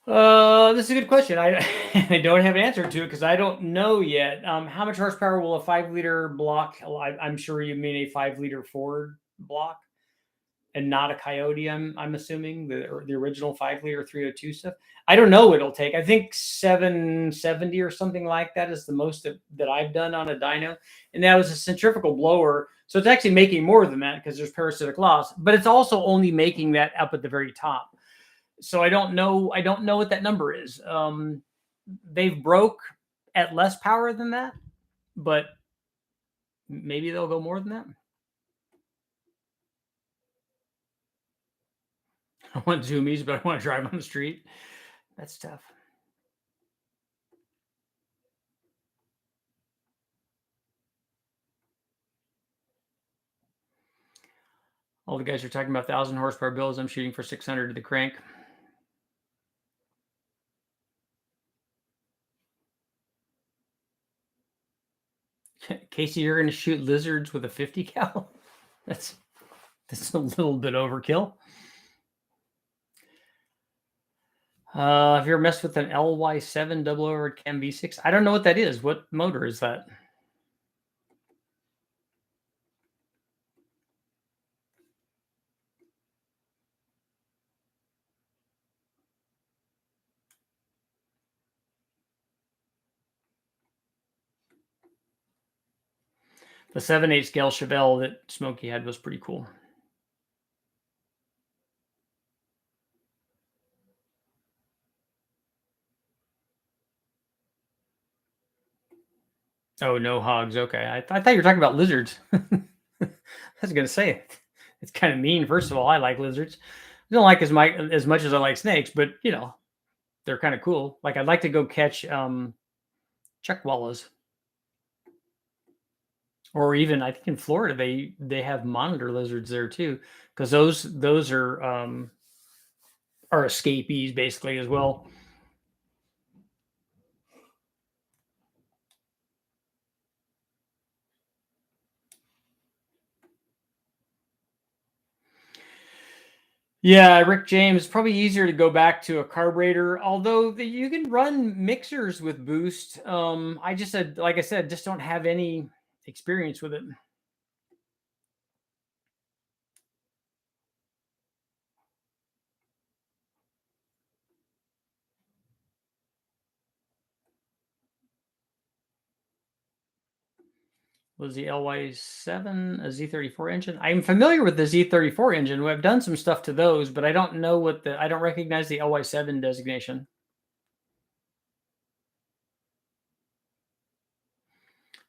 This is a good question. I I don't have an answer to it because I don't know yet. How much horsepower will a 5 liter block? I'm sure you mean a 5 liter Ford block and not a Coyote. I'm assuming the original 5 liter 302 stuff. I don't know what it'll take. I think 770 or something like that is the most that I've done on a dyno, and that was a centrifugal blower. So it's actually making more than that because there's parasitic loss, but it's also only making that up at the very top. So I don't know. I don't know what that number is. They've broke at less power than that, but maybe they'll go more than that. I want zoomies, but I want to drive on the street. That's tough. All the guys are talking about 1,000 horsepower bills. I'm shooting for 600 to the crank. Casey, you're going to shoot lizards with a 50 cal? That's a little bit overkill. Have you ever messed with an LY7 double overhead cam V6? I don't know what that is. What motor is that? The 7/8 scale Chevelle that Smokey had was pretty cool. Oh, no hogs. Okay. I thought you were talking about lizards. I was going to say, it's kind of mean. First of all, I like lizards. I don't like as much as I like snakes, but they're kind of cool. Like I'd like to go catch chuckwallas, or even I think in Florida they have monitor lizards there too, because those are escapees basically as well. Yeah, Rick James, probably easier to go back to a carburetor, although you can run mixers with boost. I just said, like I said, just don't have any experience with it. Was the LY7 a Z34 engine? I'm familiar with the Z34 engine. I've done some stuff to those, but I don't know I don't recognize the LY7 designation.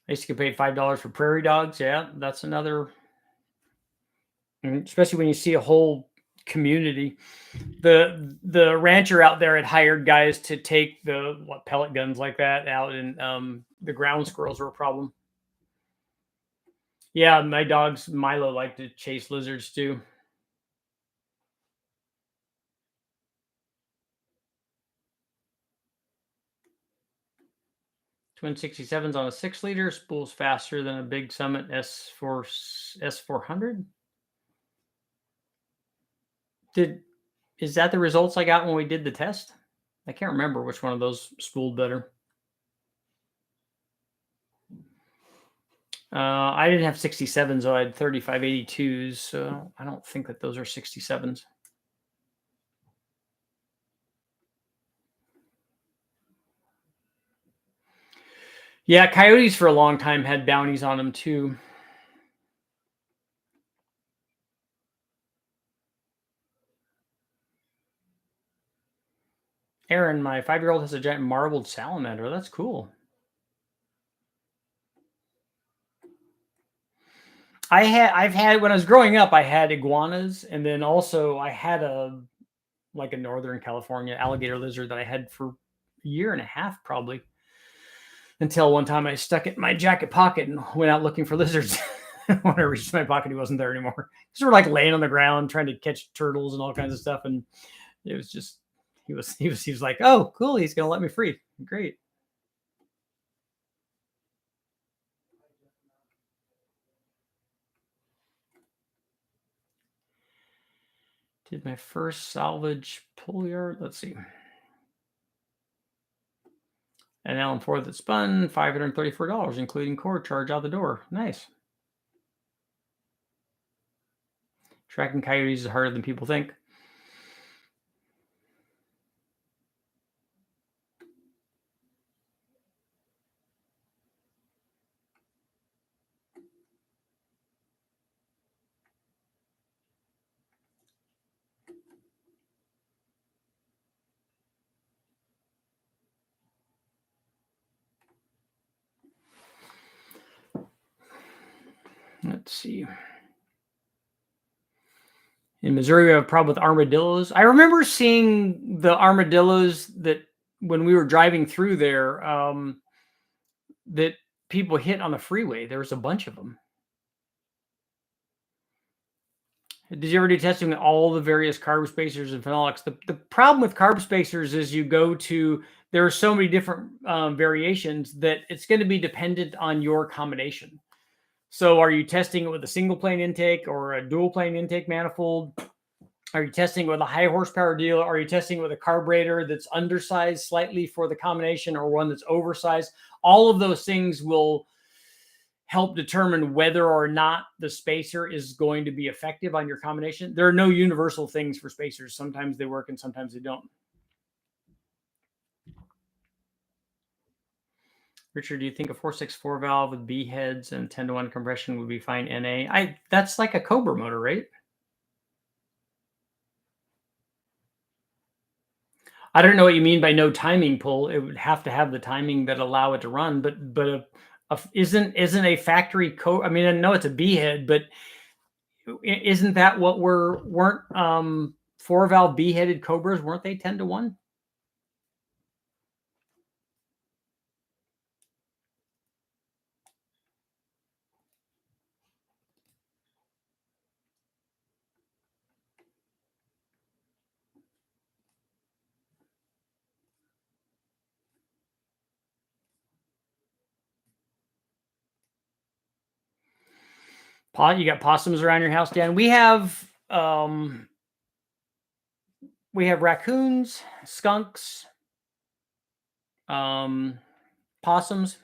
I used to get paid $5 for prairie dogs. Yeah, that's another, especially when you see a whole community. The rancher out there had hired guys to take the pellet guns like that out, and the ground squirrels were a problem. Yeah, my dogs Milo like to chase lizards too. Twin 67s on a 6 liter, spools faster than a big Summit S400. Is that the results I got when we did the test? I can't remember which one of those spooled better. I didn't have 67s, so I had 3582s, so I don't think that those are 67s. Yeah, coyotes for a long time had bounties on them too. Aaron, my 5-year-old has a giant marbled salamander. That's cool. I've had when I was growing up, I had iguanas, and then also I had a Northern California alligator lizard that I had for a year and a half probably, until one time I stuck it in my jacket pocket and went out looking for lizards. When I reached my pocket, he wasn't there anymore. So we're like laying on the ground trying to catch turtles and all kinds of stuff, and it was just he was like, oh cool, he's gonna let me free. Great. Did my first salvage pull yard. Let's see. An Allen Ford that spun, $534, including cord charge out the door. Nice. Tracking coyotes is harder than people think. Let's see. In Missouri, we have a problem with armadillos. I remember seeing the armadillos that when we were driving through there, that people hit on the freeway. There was a bunch of them. Did you ever do testing with all the various carb spacers and phenolics? The problem with carb spacers is there are so many different variations that it's going to be dependent on your combination. So are you testing it with a single plane intake or a dual plane intake manifold? Are you testing it with a high horsepower deal? Are you testing it with a carburetor that's undersized slightly for the combination or one that's oversized? All of those things will help determine whether or not the spacer is going to be effective on your combination. There are no universal things for spacers. Sometimes they work and sometimes they don't. Richard, do you think a 464 valve with B heads and 10-to-1 compression would be fine NA? That's like a Cobra motor, right? I don't know what you mean by no timing pull. It would have to have the timing that allow it to run, but isn't a factory I mean, I know it's a B head, but isn't that what weren't 4-valve B headed Cobras? Weren't they 10-to-1? You got possums around your house, Dan? We have raccoons, skunks, possums.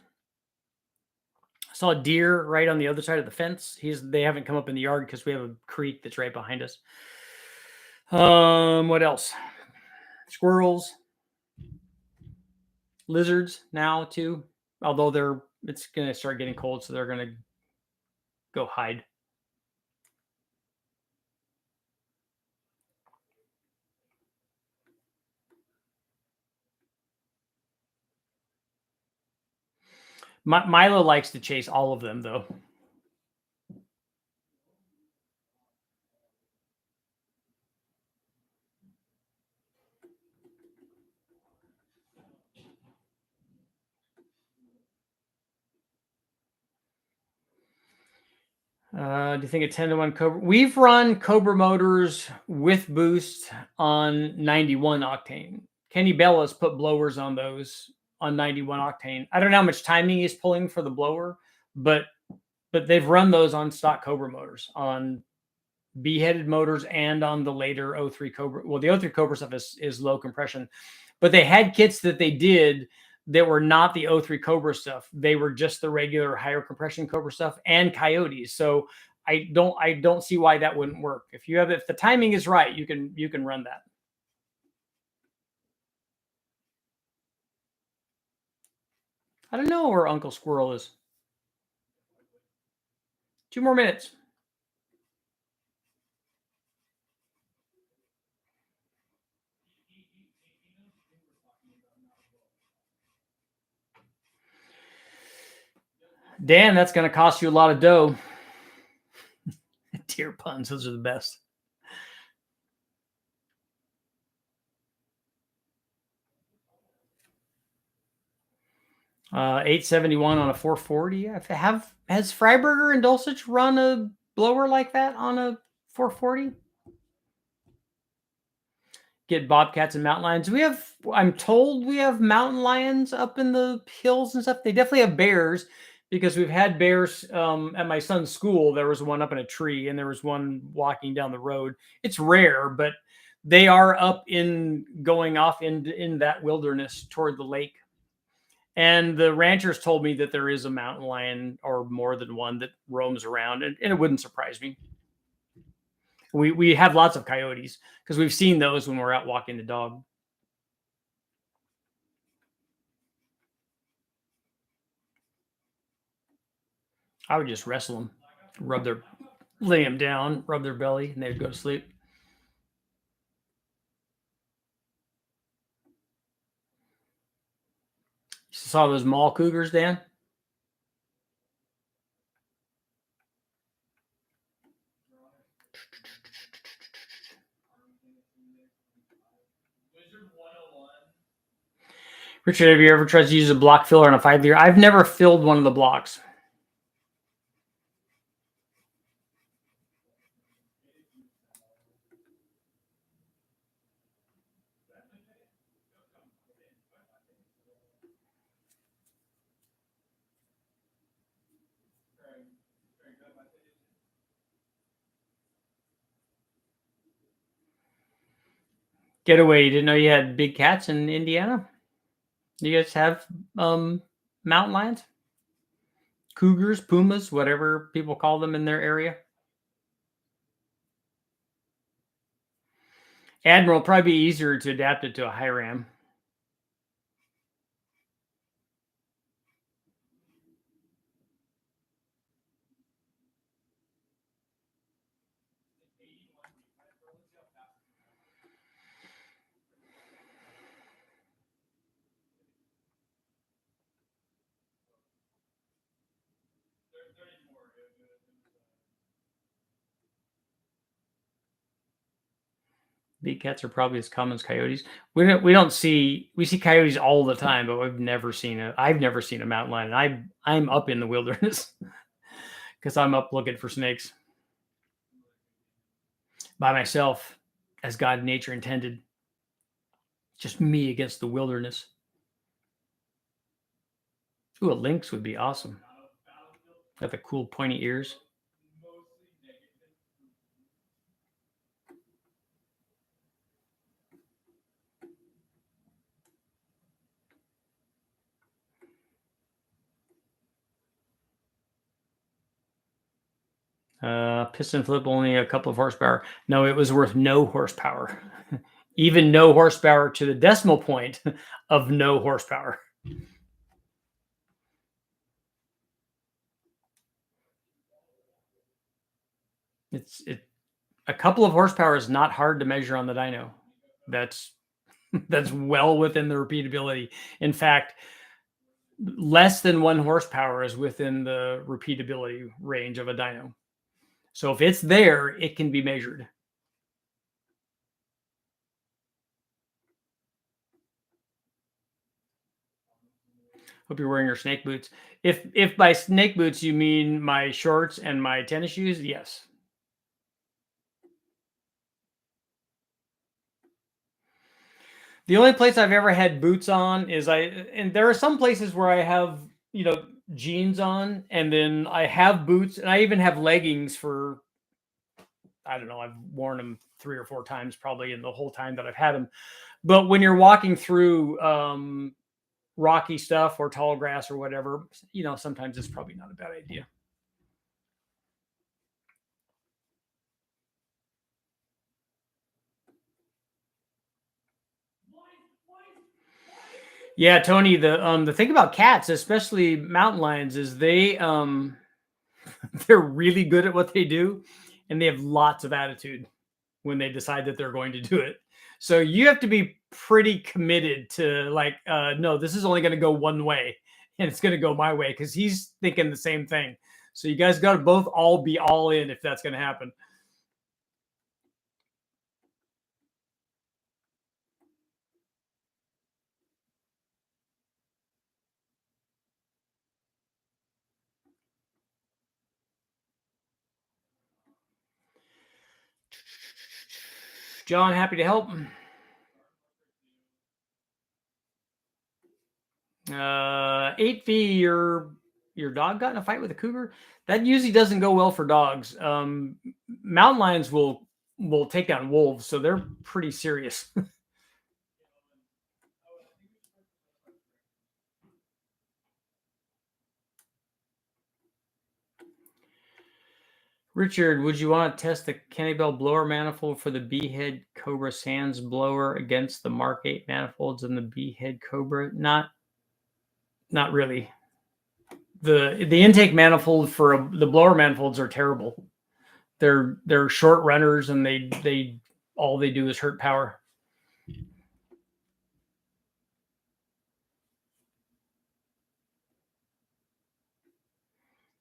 I saw a deer right on the other side of the fence. They haven't come up in the yard because we have a creek that's right behind us. What else? Squirrels, lizards now too. Although it's gonna start getting cold, so they're gonna go hide. Milo likes to chase all of them, though. Do you think a 10-to-1 Cobra? We've run Cobra motors with boost on 91 octane. Kenny Bella's put blowers on those on 91 octane. I don't know how much timing he's pulling for the blower, but they've run those on stock Cobra motors, on B-headed motors, and on the later 03 Cobra. Well, the 03 Cobra stuff is low compression, but they had kits that they did that were not the 03 Cobra stuff. They were just the regular higher compression Cobra stuff and Coyotes. So I don't see why that wouldn't work. If the timing is right, you can run that. I don't know where Uncle Squirrel is. 2 more minutes. Dan, that's going to cost you a lot of dough. Deer puns, those are the best. $871 on a 440. Has Freiberger and Dulcich run a blower like that on a 440? Get bobcats and mountain lions. I'm told we have mountain lions up in the hills and stuff. They definitely have bears, because we've had bears at my son's school. There was one up in a tree, and there was one walking down the road. It's rare, but they are up going off in that wilderness toward the lake. And the ranchers told me that there is a mountain lion or more than one that roams around, and it wouldn't surprise me. We have lots of coyotes because we've seen those when we're out walking the dog. I would just wrestle them, lay them down, rub their belly, and they'd go to sleep. You saw those mall cougars, Dan? Richard, have you ever tried to use a block filler on a 5-year? I've never filled one of the blocks. Getaway, you didn't know you had big cats in Indiana? You guys have mountain lions? Cougars, pumas, whatever people call them in their area? Admiral, probably be easier to adapt it to a Hiram. Big cats are probably as common as coyotes. We see coyotes all the time, but I've never seen a mountain lion. I'm up in the wilderness because I'm up looking for snakes by myself, as God and nature intended. Just me against the wilderness. Ooh, a lynx would be awesome. Got the cool pointy ears. Piston flip only a couple of horsepower. No, it was worth no horsepower. Even no horsepower to the decimal point of no horsepower. It a couple of horsepower is not hard to measure on the dyno. That's that's well within the repeatability. In fact, less than 1 horsepower is within the repeatability range of a dyno. So if it's there, it can be measured. Hope you're wearing your snake boots. If by snake boots you mean my shorts and my tennis shoes, yes. The only place I've ever had boots on is and there are some places where I have, jeans on, and then I have boots, and I even have leggings for, I don't know, I've worn them 3 or 4 times probably in the whole time that I've had them. But when you're walking through rocky stuff or tall grass or whatever, sometimes it's probably not a bad idea. Yeah, Tony, the thing about cats, especially mountain lions, is they're really good at what they do, and they have lots of attitude when they decide that they're going to do it. So you have to be pretty committed to, like, no, this is only going to go one way, and it's going to go my way, because he's thinking the same thing. So you guys got to both all be all in if that's going to happen. John, happy to help. 8V, your dog got in a fight with a cougar. That usually doesn't go well for dogs. Mountain lions will take down wolves, so they're pretty serious. Richard, would you want to test the Kenny Bell blower manifold for the B-head Cobra Sands blower against the Mark 8 manifolds and the B-head Cobra? Not really. The intake manifold for the blower manifolds are terrible. They're short runners, and they all they do is hurt power.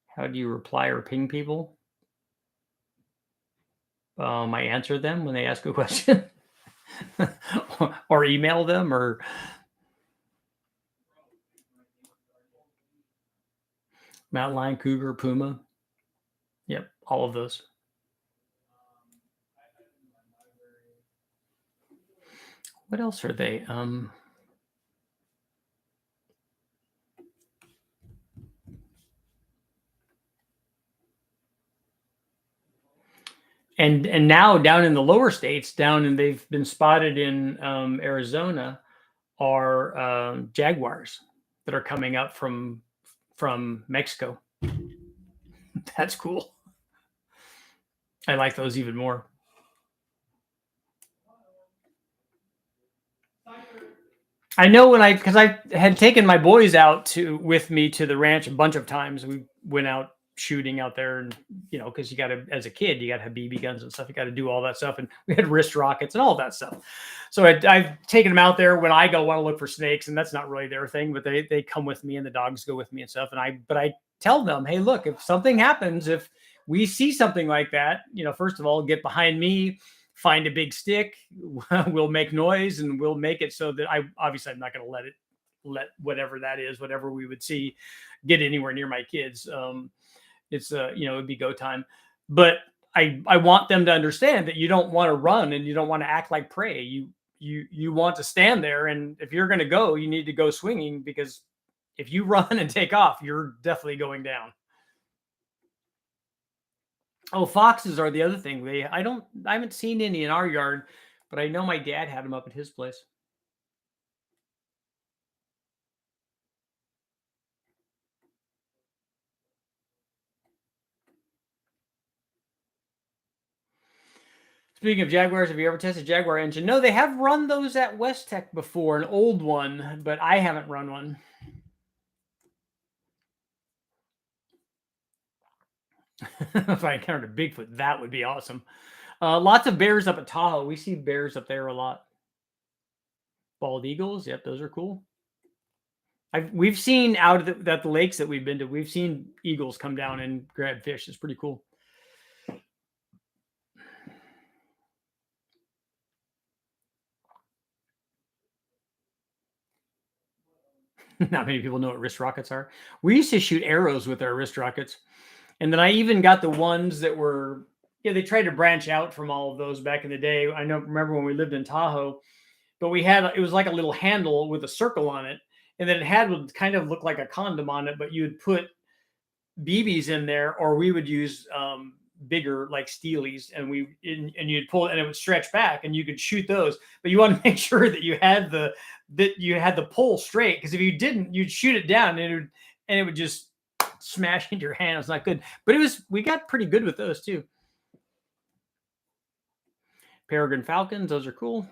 How do you reply or ping people? I answer them when they ask a question, or email them, or mountain lion, cougar, puma. Yep, all of those. What else are they? And now down in the lower states, they've been spotted in Arizona, are jaguars that are coming up from Mexico. That's cool. I like those even more. I know because I had taken my boys out with me to the ranch a bunch of times. We went out shooting out there, and because you got to, as a kid, you got to have BB guns and stuff. You got to do all that stuff, and we had wrist rockets and all that stuff. So I've taken them out there when I go want to look for snakes, and that's not really their thing, but they come with me, and the dogs go with me and stuff. But I tell them, hey, look, if something happens, if we see something like that, first of all, get behind me. Find a big stick, we'll make noise, and we'll make it so that I'm not going to let whatever that is, whatever we would see, get anywhere near my kids. It's it'd be go time. But I want them to understand that you don't want to run and you don't want to act like prey. You want to stand there, and if you're going to go, you need to go swinging, because if you run and take off, you're definitely going down. Oh, foxes are the other thing. I haven't seen any in our yard, but I know my dad had them up at his place. Speaking of Jaguars, have you ever tested Jaguar engine? No, they have run those at West Tech before, an old one, but I haven't run one. If I encountered a Bigfoot, that would be awesome. Lots of bears up at Tahoe. We see bears up there a lot. Bald eagles, yep, those are cool. We've seen out of the lakes that we've been to, we've seen eagles come down and grab fish. It's pretty cool. Not many people know what wrist rockets are. We used to shoot arrows with our wrist rockets. And then I even got the ones that were, they tried to branch out from all of those back in the day. Remember when we lived in Tahoe, but it was like a little handle with a circle on it. And then it would kind of look like a condom on it, but you would put BBs in there, or we would use bigger like steelies, and you'd pull it and it would stretch back and you could shoot those. But you want to make sure that you had the pull straight, because if you didn't, you'd shoot it down and it would just smash into your hand. It's not good. But we got pretty good with those too. Peregrine falcons, those are cool.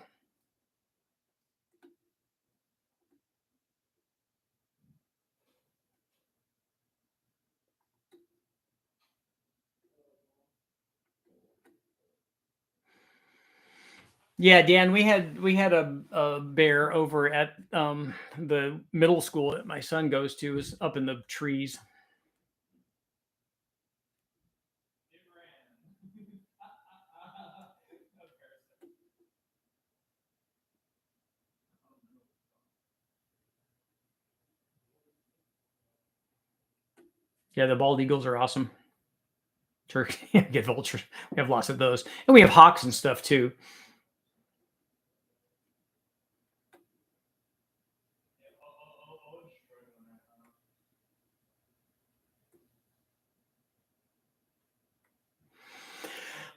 Yeah, Dan, we had a bear over at the middle school that my son goes to, is up in the trees. Yeah, the bald eagles are awesome. Turkey, get vultures. We have lots of those, and we have hawks and stuff too.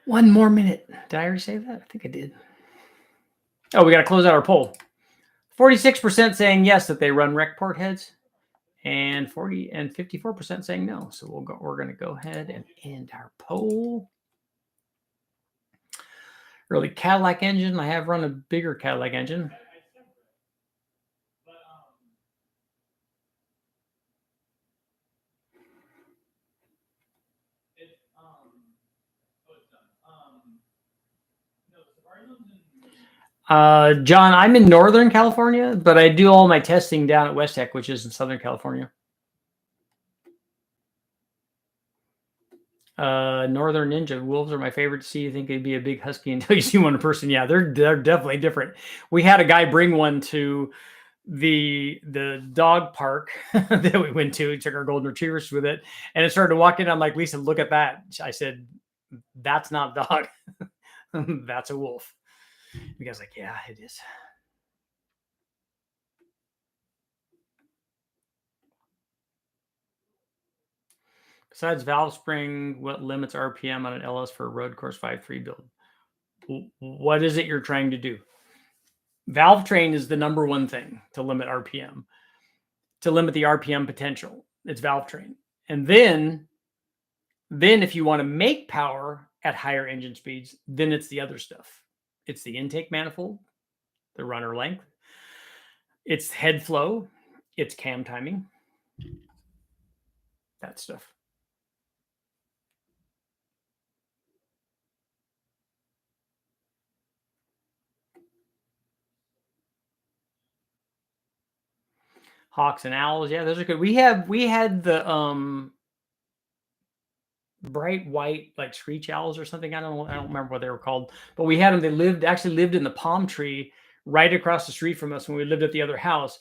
One more minute. Did I already say that? I think I did. Oh, we got to close out our poll. 46% saying yes, that they run rec port heads, and 40 and 54% saying no. So we're going to go ahead and end our poll. Early Cadillac engine. I have run a bigger Cadillac engine. John, I'm in Northern California, but I do all my testing down at West Tech, which is in Southern California. Northern Ninja wolves are my favorite to see. You think they'd be a big husky until you see one in person. Yeah, they're definitely different. We had a guy bring one to the dog park that we went to. We took our golden retrievers with it, and it started walking. I'm like, Lisa, look at that. I said, that's not a dog. That's a wolf. You guys like, yeah, it is. Besides valve spring, what limits RPM on an LS for a road course 5.3 build? What is it you're trying to do? Valve train is the number one thing to limit RPM, to limit the RPM potential. It's valve train. And then if you want to make power at higher engine speeds, then it's the other stuff. It's the intake manifold, the runner length, it's head flow, it's cam timing, that stuff. Hawks and owls, yeah, those are good. We had the bright white like screech owls or something. I don't remember what they were called, but we had them. They actually lived in the palm tree right across the street from us when we lived at the other house.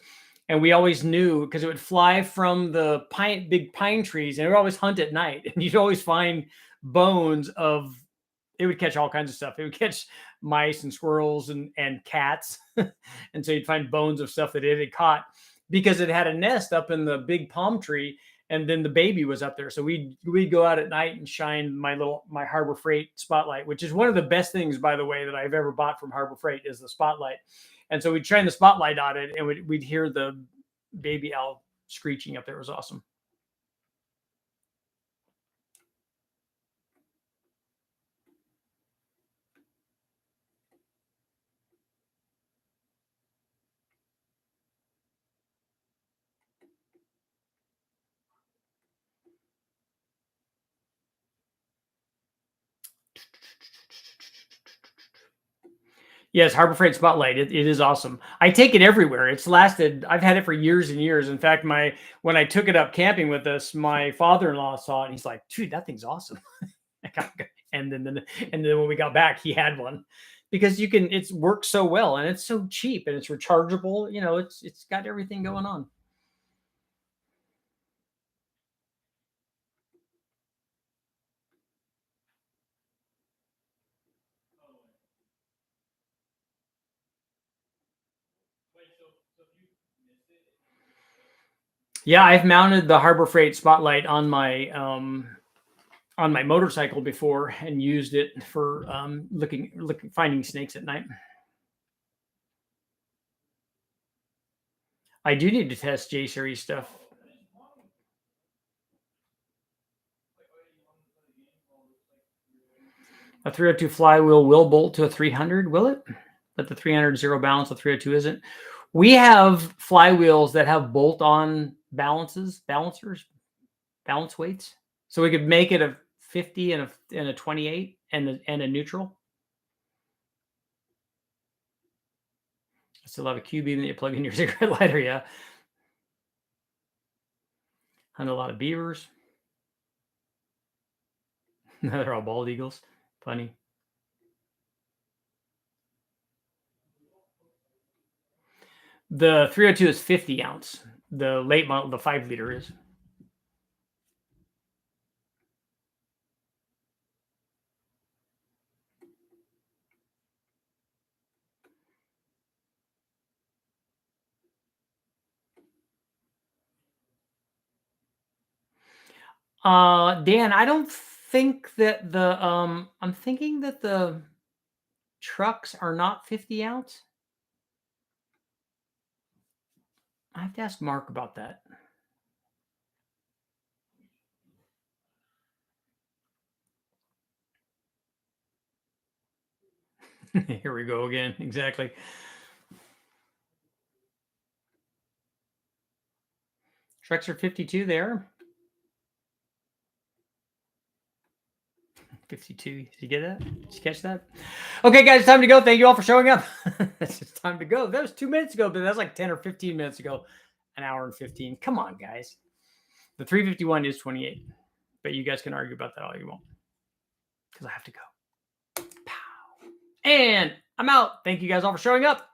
And we always knew because it would fly from the big pine trees, and it would always hunt at night. And you'd always find bones of. It would catch all kinds of stuff. It would catch mice and squirrels and cats, and so you'd find bones of stuff that it had caught because it had a nest up in the big palm tree, and then the baby was up there. So we'd go out at night and shine my Harbor Freight spotlight, which is one of the best things, by the way, that I've ever bought from Harbor Freight is the spotlight. And so we'd shine the spotlight on it, and we'd hear the baby owl screeching up there. It was awesome. Yes, Harbor Freight Spotlight. It is awesome. I take it everywhere. It's lasted. I've had it for years and years. In fact, when I took it up camping with us, my father-in-law saw it and he's like, "Dude, that thing's awesome." and then when we got back, he had one because it works so well and it's so cheap and it's rechargeable. You know, it's got everything going on. Yeah, I've mounted the Harbor Freight Spotlight on my motorcycle before and used it for finding snakes at night. I do need to test J series stuff. A 302 flywheel will bolt to a 300, will it? But the 300 zero balance, the 302 isn't. We have flywheels that have bolt-on balancers, balance weights. So we could make it a 50 and a 28 and a neutral. I still have a Q beam that you plug in your cigarette lighter, yeah. Hunt a lot of beavers. They're all bald eagles. Funny. The 302 is 50 ounce. The late model, the 5 liter is. Dan, I don't think that I'm thinking that the trucks are not 50 ounce. I have to ask Mark about that. Here we go again. Exactly. Shreks are 52 there. 52. Did you get that? Did you catch that? Okay, guys, time to go. Thank you all for showing up. It's time to go. That was 2 minutes ago, but that's like 10 or 15 minutes ago. An hour and 15. Come on, guys. The 351 is 28. But you guys can argue about that all you want. Because I have to go. Pow. And I'm out. Thank you guys all for showing up.